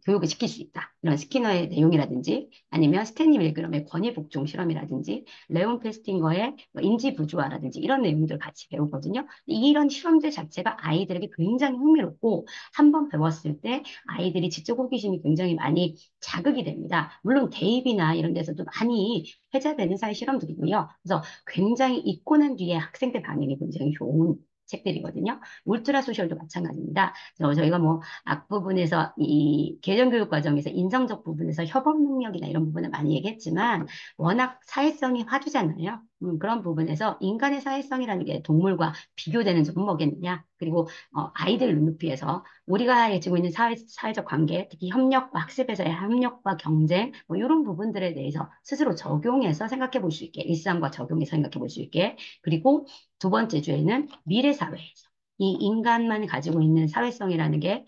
A: 교육을 시킬 수 있다. 이런 스키너의 내용이라든지 아니면 스탠리 밀그럼의 권위 복종 실험이라든지 레온 페스팅거의 뭐 인지 부조화라든지 이런 내용들을 같이 배우거든요. 이런 실험들 자체가 아이들에게 굉장히 흥미롭고 한 번 배웠을 때 아이들이 지적 호기심이 굉장히 많이 자극이 됩니다. 물론 대입이나 이런 데서도 많이 회자되는 사회 실험들이고요. 그래서 굉장히 읽고 난 뒤에 학생들 반응이 굉장히 좋은 책들이거든요. 울트라 소셜도 마찬가지입니다. 그래서 저희가 뭐 앞부분에서 이 개정교육 과정에서 인성적 부분에서 협업 능력이나 이런 부분을 많이 얘기했지만 워낙 사회성이 화두잖아요. 그런 부분에서 인간의 사회성이라는 게 동물과 비교되는 점은 뭐겠느냐? 그리고 아이들 눈높이에서 우리가 가지고 있는 사회적 관계, 특히 협력과 학습에서의 협력과 경쟁, 뭐 이런 부분들에 대해서 스스로 적용해서 생각해 볼 수 있게, 일상과 적용해서 생각해 볼 수 있게, 그리고 두 번째 주에는 미래 사회에서 이 인간만 가지고 있는 사회성이라는 게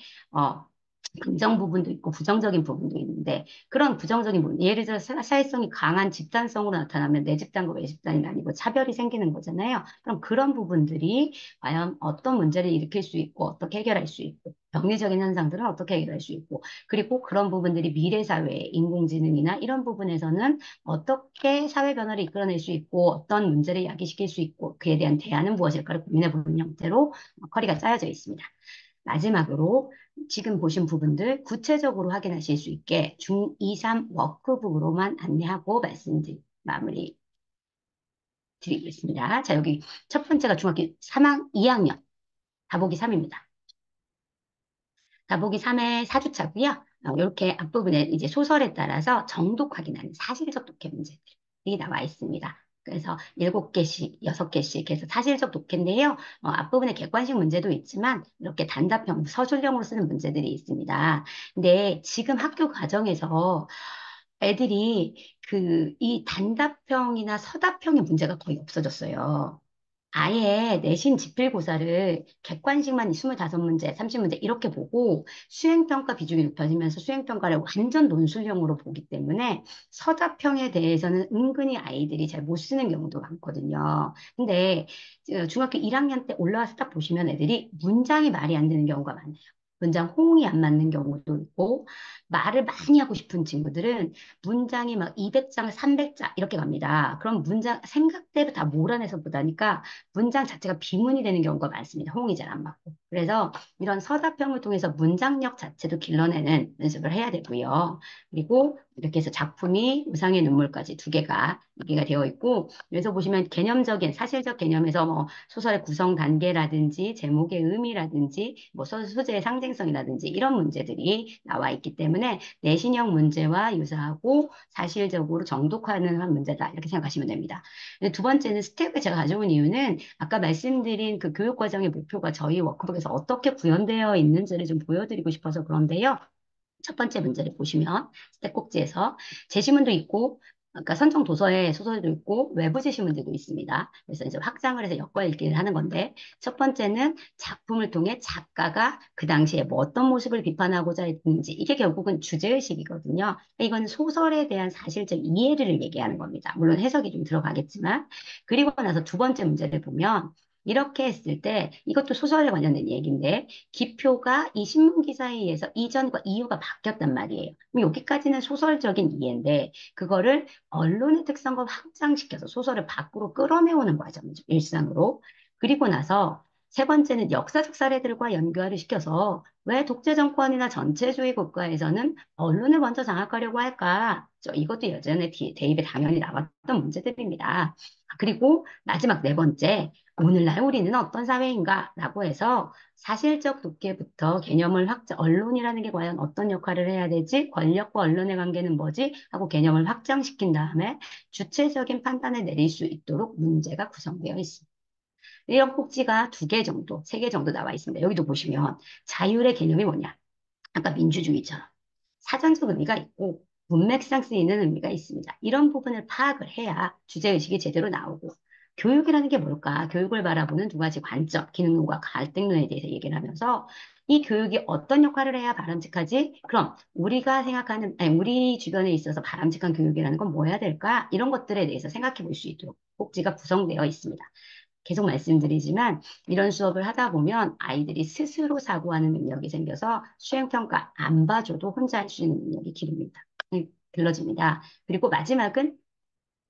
A: 긍정 부분도 있고 부정적인 부분도 있는데 그런 부정적인 부분, 예를 들어 사회성이 강한 집단성으로 나타나면 내 집단과 외 집단이 나뉘고 차별이 생기는 거잖아요. 그럼 그런 부분들이 과연 어떤 문제를 일으킬 수 있고 어떻게 해결할 수 있고 병리적인 현상들은 어떻게 해결할 수 있고 그리고 그런 부분들이 미래 사회, 인공지능이나 이런 부분에서는 어떻게 사회 변화를 이끌어낼 수 있고 어떤 문제를 야기시킬 수 있고 그에 대한 대안은 무엇일까를 고민해 보는 형태로 커리가 짜여져 있습니다. 마지막으로 지금 보신 부분들 구체적으로 확인하실 수 있게 중2, 3 워크북으로만 안내하고 마무리 드리겠습니다. 자, 여기 첫 번째가 중학교 2학년 다보기 3입니다. 다보기 3의 4주차고요. 이렇게 앞부분에 이제 소설에 따라서 정독 확인하는 사실적 독해 문제들이 나와 있습니다. 그래서 7개씩, 6개씩 해서 사실적 독해인데요. 앞부분에 객관식 문제도 있지만 이렇게 단답형, 서술형으로 쓰는 문제들이 있습니다. 근데 지금 학교 과정에서 애들이 이 단답형이나 서답형의 문제가 거의 없어졌어요. 아예 내신 지필고사를 객관식만 25문제, 30문제 이렇게 보고 수행평가 비중이 높아지면서 수행평가를 완전 논술형으로 보기 때문에 서답형에 대해서는 은근히 아이들이 잘 못 쓰는 경우도 많거든요. 근데 중학교 1학년 때 올라와서 딱 보시면 애들이 문장이 말이 안 되는 경우가 많아요. 문장 호응이 안 맞는 경우도 있고 말을 많이 하고 싶은 친구들은 문장이 막 200장, 300장 이렇게 갑니다. 그럼 문장 생각대로 다 몰아내서 보다니까 문장 자체가 비문이 되는 경우가 많습니다. 호응이 잘 안 맞고. 그래서 이런 서답형을 통해서 문장력 자체도 길러내는 연습을 해야 되고요. 그리고 이렇게 해서 작품이 우상의 눈물까지 두 개가 이게가 되어 있고, 여기서 보시면 개념적인, 사실적 개념에서 뭐 소설의 구성 단계라든지 제목의 의미라든지 뭐 소재의 상징성이라든지 이런 문제들이 나와 있기 때문에 내신형 문제와 유사하고 사실적으로 정독하는 문제다. 이렇게 생각하시면 됩니다. 두 번째는 스텝을 제가 가져온 이유는 아까 말씀드린 그 교육과정의 목표가 저희 워크북에서 어떻게 구현되어 있는지를 좀 보여드리고 싶어서 그런데요. 첫 번째 문제를 보시면 스텝 꼭지에서 제시문도 있고 그러니까 선정 도서에 소설도 있고 외부 제시문들도 있습니다. 그래서 이제 확장을 해서 엮어 읽기를 하는 건데 첫 번째는 작품을 통해 작가가 그 당시에 뭐 어떤 모습을 비판하고자 했는지 이게 결국은 주제의식이거든요. 이건 소설에 대한 사실적 이해를 얘기하는 겁니다. 물론 해석이 좀 들어가겠지만 그리고 나서 두 번째 문제를 보면 이렇게 했을 때 이것도 소설에 관련된 얘기인데 기표가 이 신문 기사에 의해서 이전과 이유가 바뀌었단 말이에요. 그럼 여기까지는 소설적인 이해인데 그거를 언론의 특성과 확장시켜서 소설을 밖으로 끌어내오는 과정이죠. 일상으로. 그리고 나서 세 번째는 역사적 사례들과 연결을 시켜서 왜 독재 정권이나 전체주의 국가에서는 언론을 먼저 장악하려고 할까? 이것도 예전에 대입에 당연히 나왔던 문제들입니다. 그리고 마지막 네 번째, 오늘날 우리는 어떤 사회인가? 라고 해서 사실적 독해부터 개념을 언론이라는 게 과연 어떤 역할을 해야 되지? 권력과 언론의 관계는 뭐지? 하고 개념을 확장시킨 다음에 주체적인 판단을 내릴 수 있도록 문제가 구성되어 있습니다. 이런 꼭지가 두 개 정도, 세 개 정도 나와 있습니다. 여기도 보시면 자율의 개념이 뭐냐? 아까 민주주의처럼 사전적 의미가 있고 문맥상 쓰이는 의미가 있습니다. 이런 부분을 파악을 해야 주제의식이 제대로 나오고 교육이라는 게 뭘까? 교육을 바라보는 두 가지 관점, 기능론과 갈등론에 대해서 얘기를 하면서 이 교육이 어떤 역할을 해야 바람직하지? 그럼 우리가 생각하는, 아니, 우리 주변에 있어서 바람직한 교육이라는 건 뭐 해야 될까? 이런 것들에 대해서 생각해 볼 수 있도록 꼭지가 구성되어 있습니다. 계속 말씀드리지만 이런 수업을 하다 보면 아이들이 스스로 사고하는 능력이 생겨서 수행평가 안 봐줘도 혼자 할 수 있는 능력이 길러집니다. 그리고 마지막은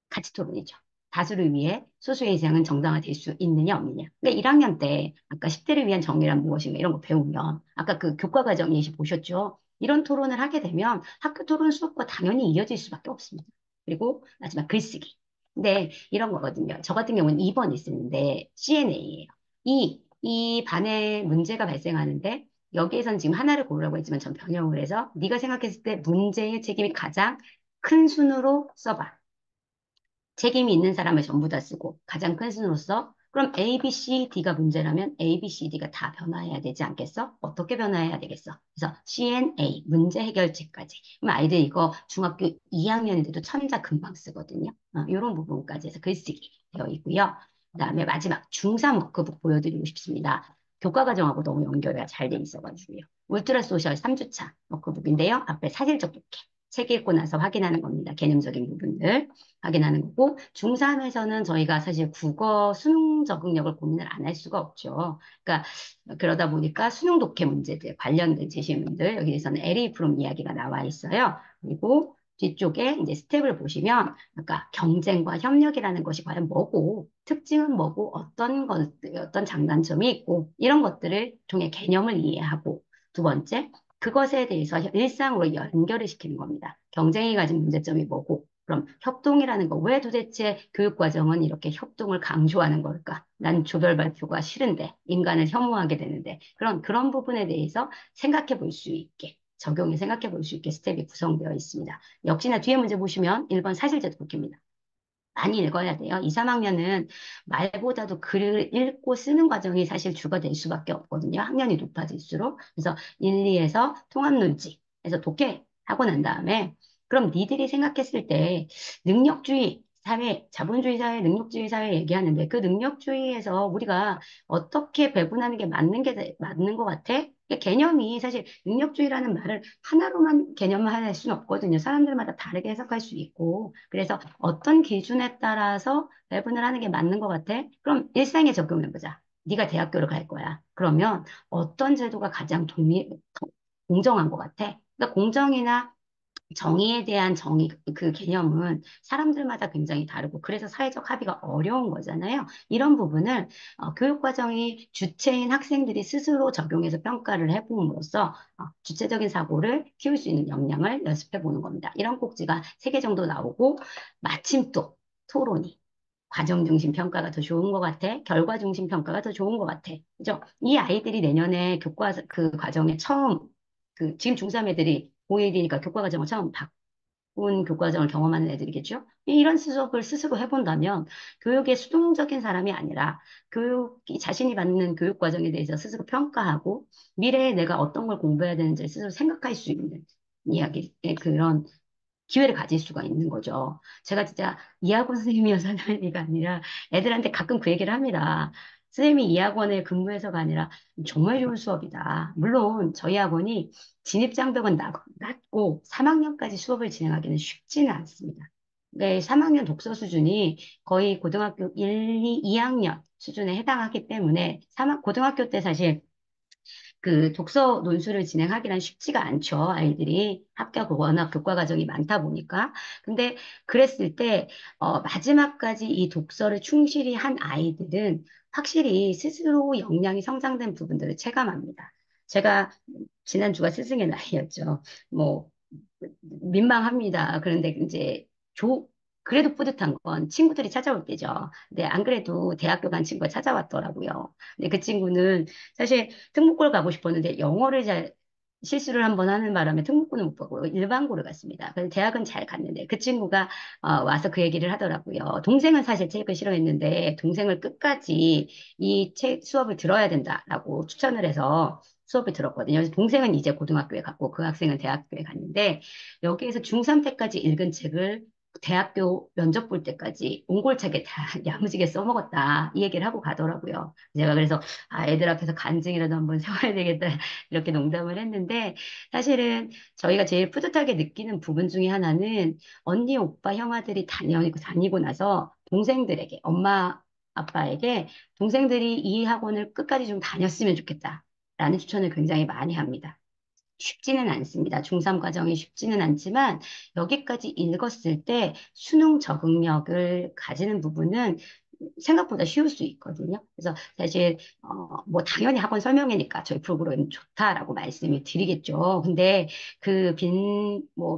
A: 가치 토론이죠. 다수를 위해 소수의 이상은 정당화될 수 있느냐 없느냐. 그러니까 1학년 때 아까 10대를 위한 정의란 무엇인가 이런 거 배우면 아까 그 교과 과정 예시 보셨죠? 이런 토론을 하게 되면 학교 토론 수업과 당연히 이어질 수밖에 없습니다. 그리고 마지막 글쓰기. 근데 이런 거거든요. 저 같은 경우는 2번이 쓰는데 CNA예요. 이 반에 문제가 발생하는데 여기에선 지금 하나를 고르라고 했지만 전 변형을 해서 네가 생각했을 때 문제의 책임이 가장 큰 순으로 써봐. 책임이 있는 사람을 전부 다 쓰고 가장 큰 순으로서 그럼 A, B, C, D가 문제라면 A, B, C, D가 다 변화해야 되지 않겠어? 어떻게 변화해야 되겠어? 그래서 CNA, 문제 해결책까지. 그럼 아이들 이거 중학교 2학년인데도 천자 금방 쓰거든요. 이런 부분까지 해서 글쓰기 되어 있고요. 그다음에 마지막 중3 워크북 보여드리고 싶습니다. 교과 과정하고 너무 연결이 잘 돼 있어가지고요. 울트라 소셜 3주차 워크북인데요. 앞에 사실적 독해. 책 읽고 나서 확인하는 겁니다. 개념적인 부분들. 확인하는 거고 중3에서는 저희가 사실 국어 수능 적응력을 고민을 안 할 수가 없죠. 그러니까 그러다 보니까 수능 독해 문제들 관련된 제시문들 여기에서는 LA 프롬 이야기가 나와 있어요. 그리고 뒤쪽에 이제 스텝을 보시면 아까 경쟁과 협력이라는 것이 과연 뭐고 특징은 뭐고 어떤 장단점이 있고 이런 것들을 통해 개념을 이해하고 두 번째 그것에 대해서 일상으로 연결을 시키는 겁니다. 경쟁이 가진 문제점이 뭐고 그럼 협동이라는 거, 왜 도대체 교육과정은 이렇게 협동을 강조하는 걸까? 난 조별 발표가 싫은데, 인간을 혐오하게 되는데, 그런 부분에 대해서 생각해 볼 수 있게, 적용해 생각해 볼 수 있게 스텝이 구성되어 있습니다. 역시나 뒤에 문제 보시면 1번 사실제도 복입니다. 많이 읽어야 돼요. 2, 3학년은 말보다도 글을 읽고 쓰는 과정이 사실 주가 될 수밖에 없거든요. 학년이 높아질수록. 그래서 1, 2에서 통합논지에서 독해하고 난 다음에 그럼 니들이 생각했을 때 능력주의 사회, 자본주의 사회, 능력주의 사회 얘기하는데 그 능력주의에서 우리가 어떻게 배분하는 게 맞는 것 같아? 개념이 사실 능력주의라는 말을 하나로만 개념화할 수는 없거든요. 사람들마다 다르게 해석할 수 있고. 그래서 어떤 기준에 따라서 배분을 하는 게 맞는 것 같아? 그럼 일상에 적용해보자. 네가 대학교를 갈 거야. 그러면 어떤 제도가 가장 공정한 것 같아? 그러니까 공정이나 정의에 대한 그 개념은 사람들마다 굉장히 다르고 그래서 사회적 합의가 어려운 거잖아요. 이런 부분을 교육과정이 주체인 학생들이 스스로 적용해서 평가를 해봄으로써 주체적인 사고를 키울 수 있는 역량을 연습해 보는 겁니다. 이런 꼭지가 세 개 정도 나오고 마침 또 토론이 과정 중심 평가가 더 좋은 것 같아. 결과 중심 평가가 더 좋은 것 같아. 그죠? 이 아이들이 내년에 교과 그 과정에 처음 지금 중3 애들이 고1이니까 교과 과정을 처음 바꾼 교과 과정을 경험하는 애들이겠죠? 이런 수업을 스스로 해본다면 교육의 수동적인 사람이 아니라 자신이 받는 교육 과정에 대해서 스스로 평가하고 미래에 내가 어떤 걸 공부해야 되는지 스스로 생각할 수 있는 이야기, 그런 기회를 가질 수가 있는 거죠. 제가 진짜 이학원 선생님이어서 하는 얘기가 아니라 애들한테 가끔 그 얘기를 합니다. 선생님이 이 학원에 근무해서가 아니라 정말 좋은 수업이다. 물론 저희 학원이 진입장벽은 낮고 3학년까지 수업을 진행하기는 쉽지는 않습니다. 네, 3학년 독서 수준이 거의 고등학교 1, 2학년 수준에 해당하기 때문에 고등학교 때 사실 그 독서 논술을 진행하기란 쉽지가 않죠. 아이들이 합격 워낙 교과 과정이 많다 보니까. 근데 그랬을 때 마지막까지 이 독서를 충실히 한 아이들은 확실히 스스로 역량이 성장된 부분들을 체감합니다. 제가 지난주가 스승의 날이었죠. 뭐 민망합니다. 그런데 이제 그래도 뿌듯한 건 친구들이 찾아올 때죠. 근데 안 그래도 대학교 간 친구가 찾아왔더라고요. 근데 그 친구는 사실 특목고를 가고 싶었는데 영어를 잘 실수를 한번 하는 바람에 특목고는 못 가고 일반고를 갔습니다. 그래서 대학은 잘 갔는데 그 친구가 와서 그 얘기를 하더라고요. 동생은 사실 책을 싫어했는데 동생을 끝까지 이 책 수업을 들어야 된다라고 추천을 해서 수업을 들었거든요. 그래서 동생은 이제 고등학교에 갔고 그 학생은 대학교에 갔는데 여기에서 중3 때까지 읽은 책을 대학교 면접 볼 때까지 옹골차게 다 야무지게 써먹었다. 이 얘기를 하고 가더라고요. 제가 그래서 애들 앞에서 간증이라도 한번 세워야 되겠다. 이렇게 농담을 했는데 사실은 저희가 제일 뿌듯하게 느끼는 부분 중에 하나는 언니, 오빠, 형아들이 다니고 나서 동생들에게, 엄마, 아빠에게 동생들이 이 학원을 끝까지 좀 다녔으면 좋겠다. 라는 추천을 굉장히 많이 합니다. 쉽지는 않습니다. 중3 과정이 쉽지는 않지만 여기까지 읽었을 때 수능 적응력을 가지는 부분은 생각보다 쉬울 수 있거든요. 그래서 사실 뭐 당연히 학원 설명회니까 저희 프로그램 좋다라고 말씀을 드리겠죠. 근데 그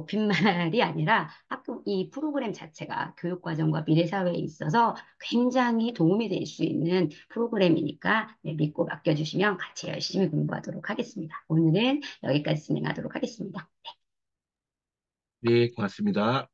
A: 빈말이 아니라 학교 이 프로그램 자체가 교육과정과 미래사회에 있어서 굉장히 도움이 될 수 있는 프로그램이니까 네, 믿고 맡겨주시면 같이 열심히 공부하도록 하겠습니다. 오늘은 여기까지 진행하도록 하겠습니다.
B: 네, 고맙습니다.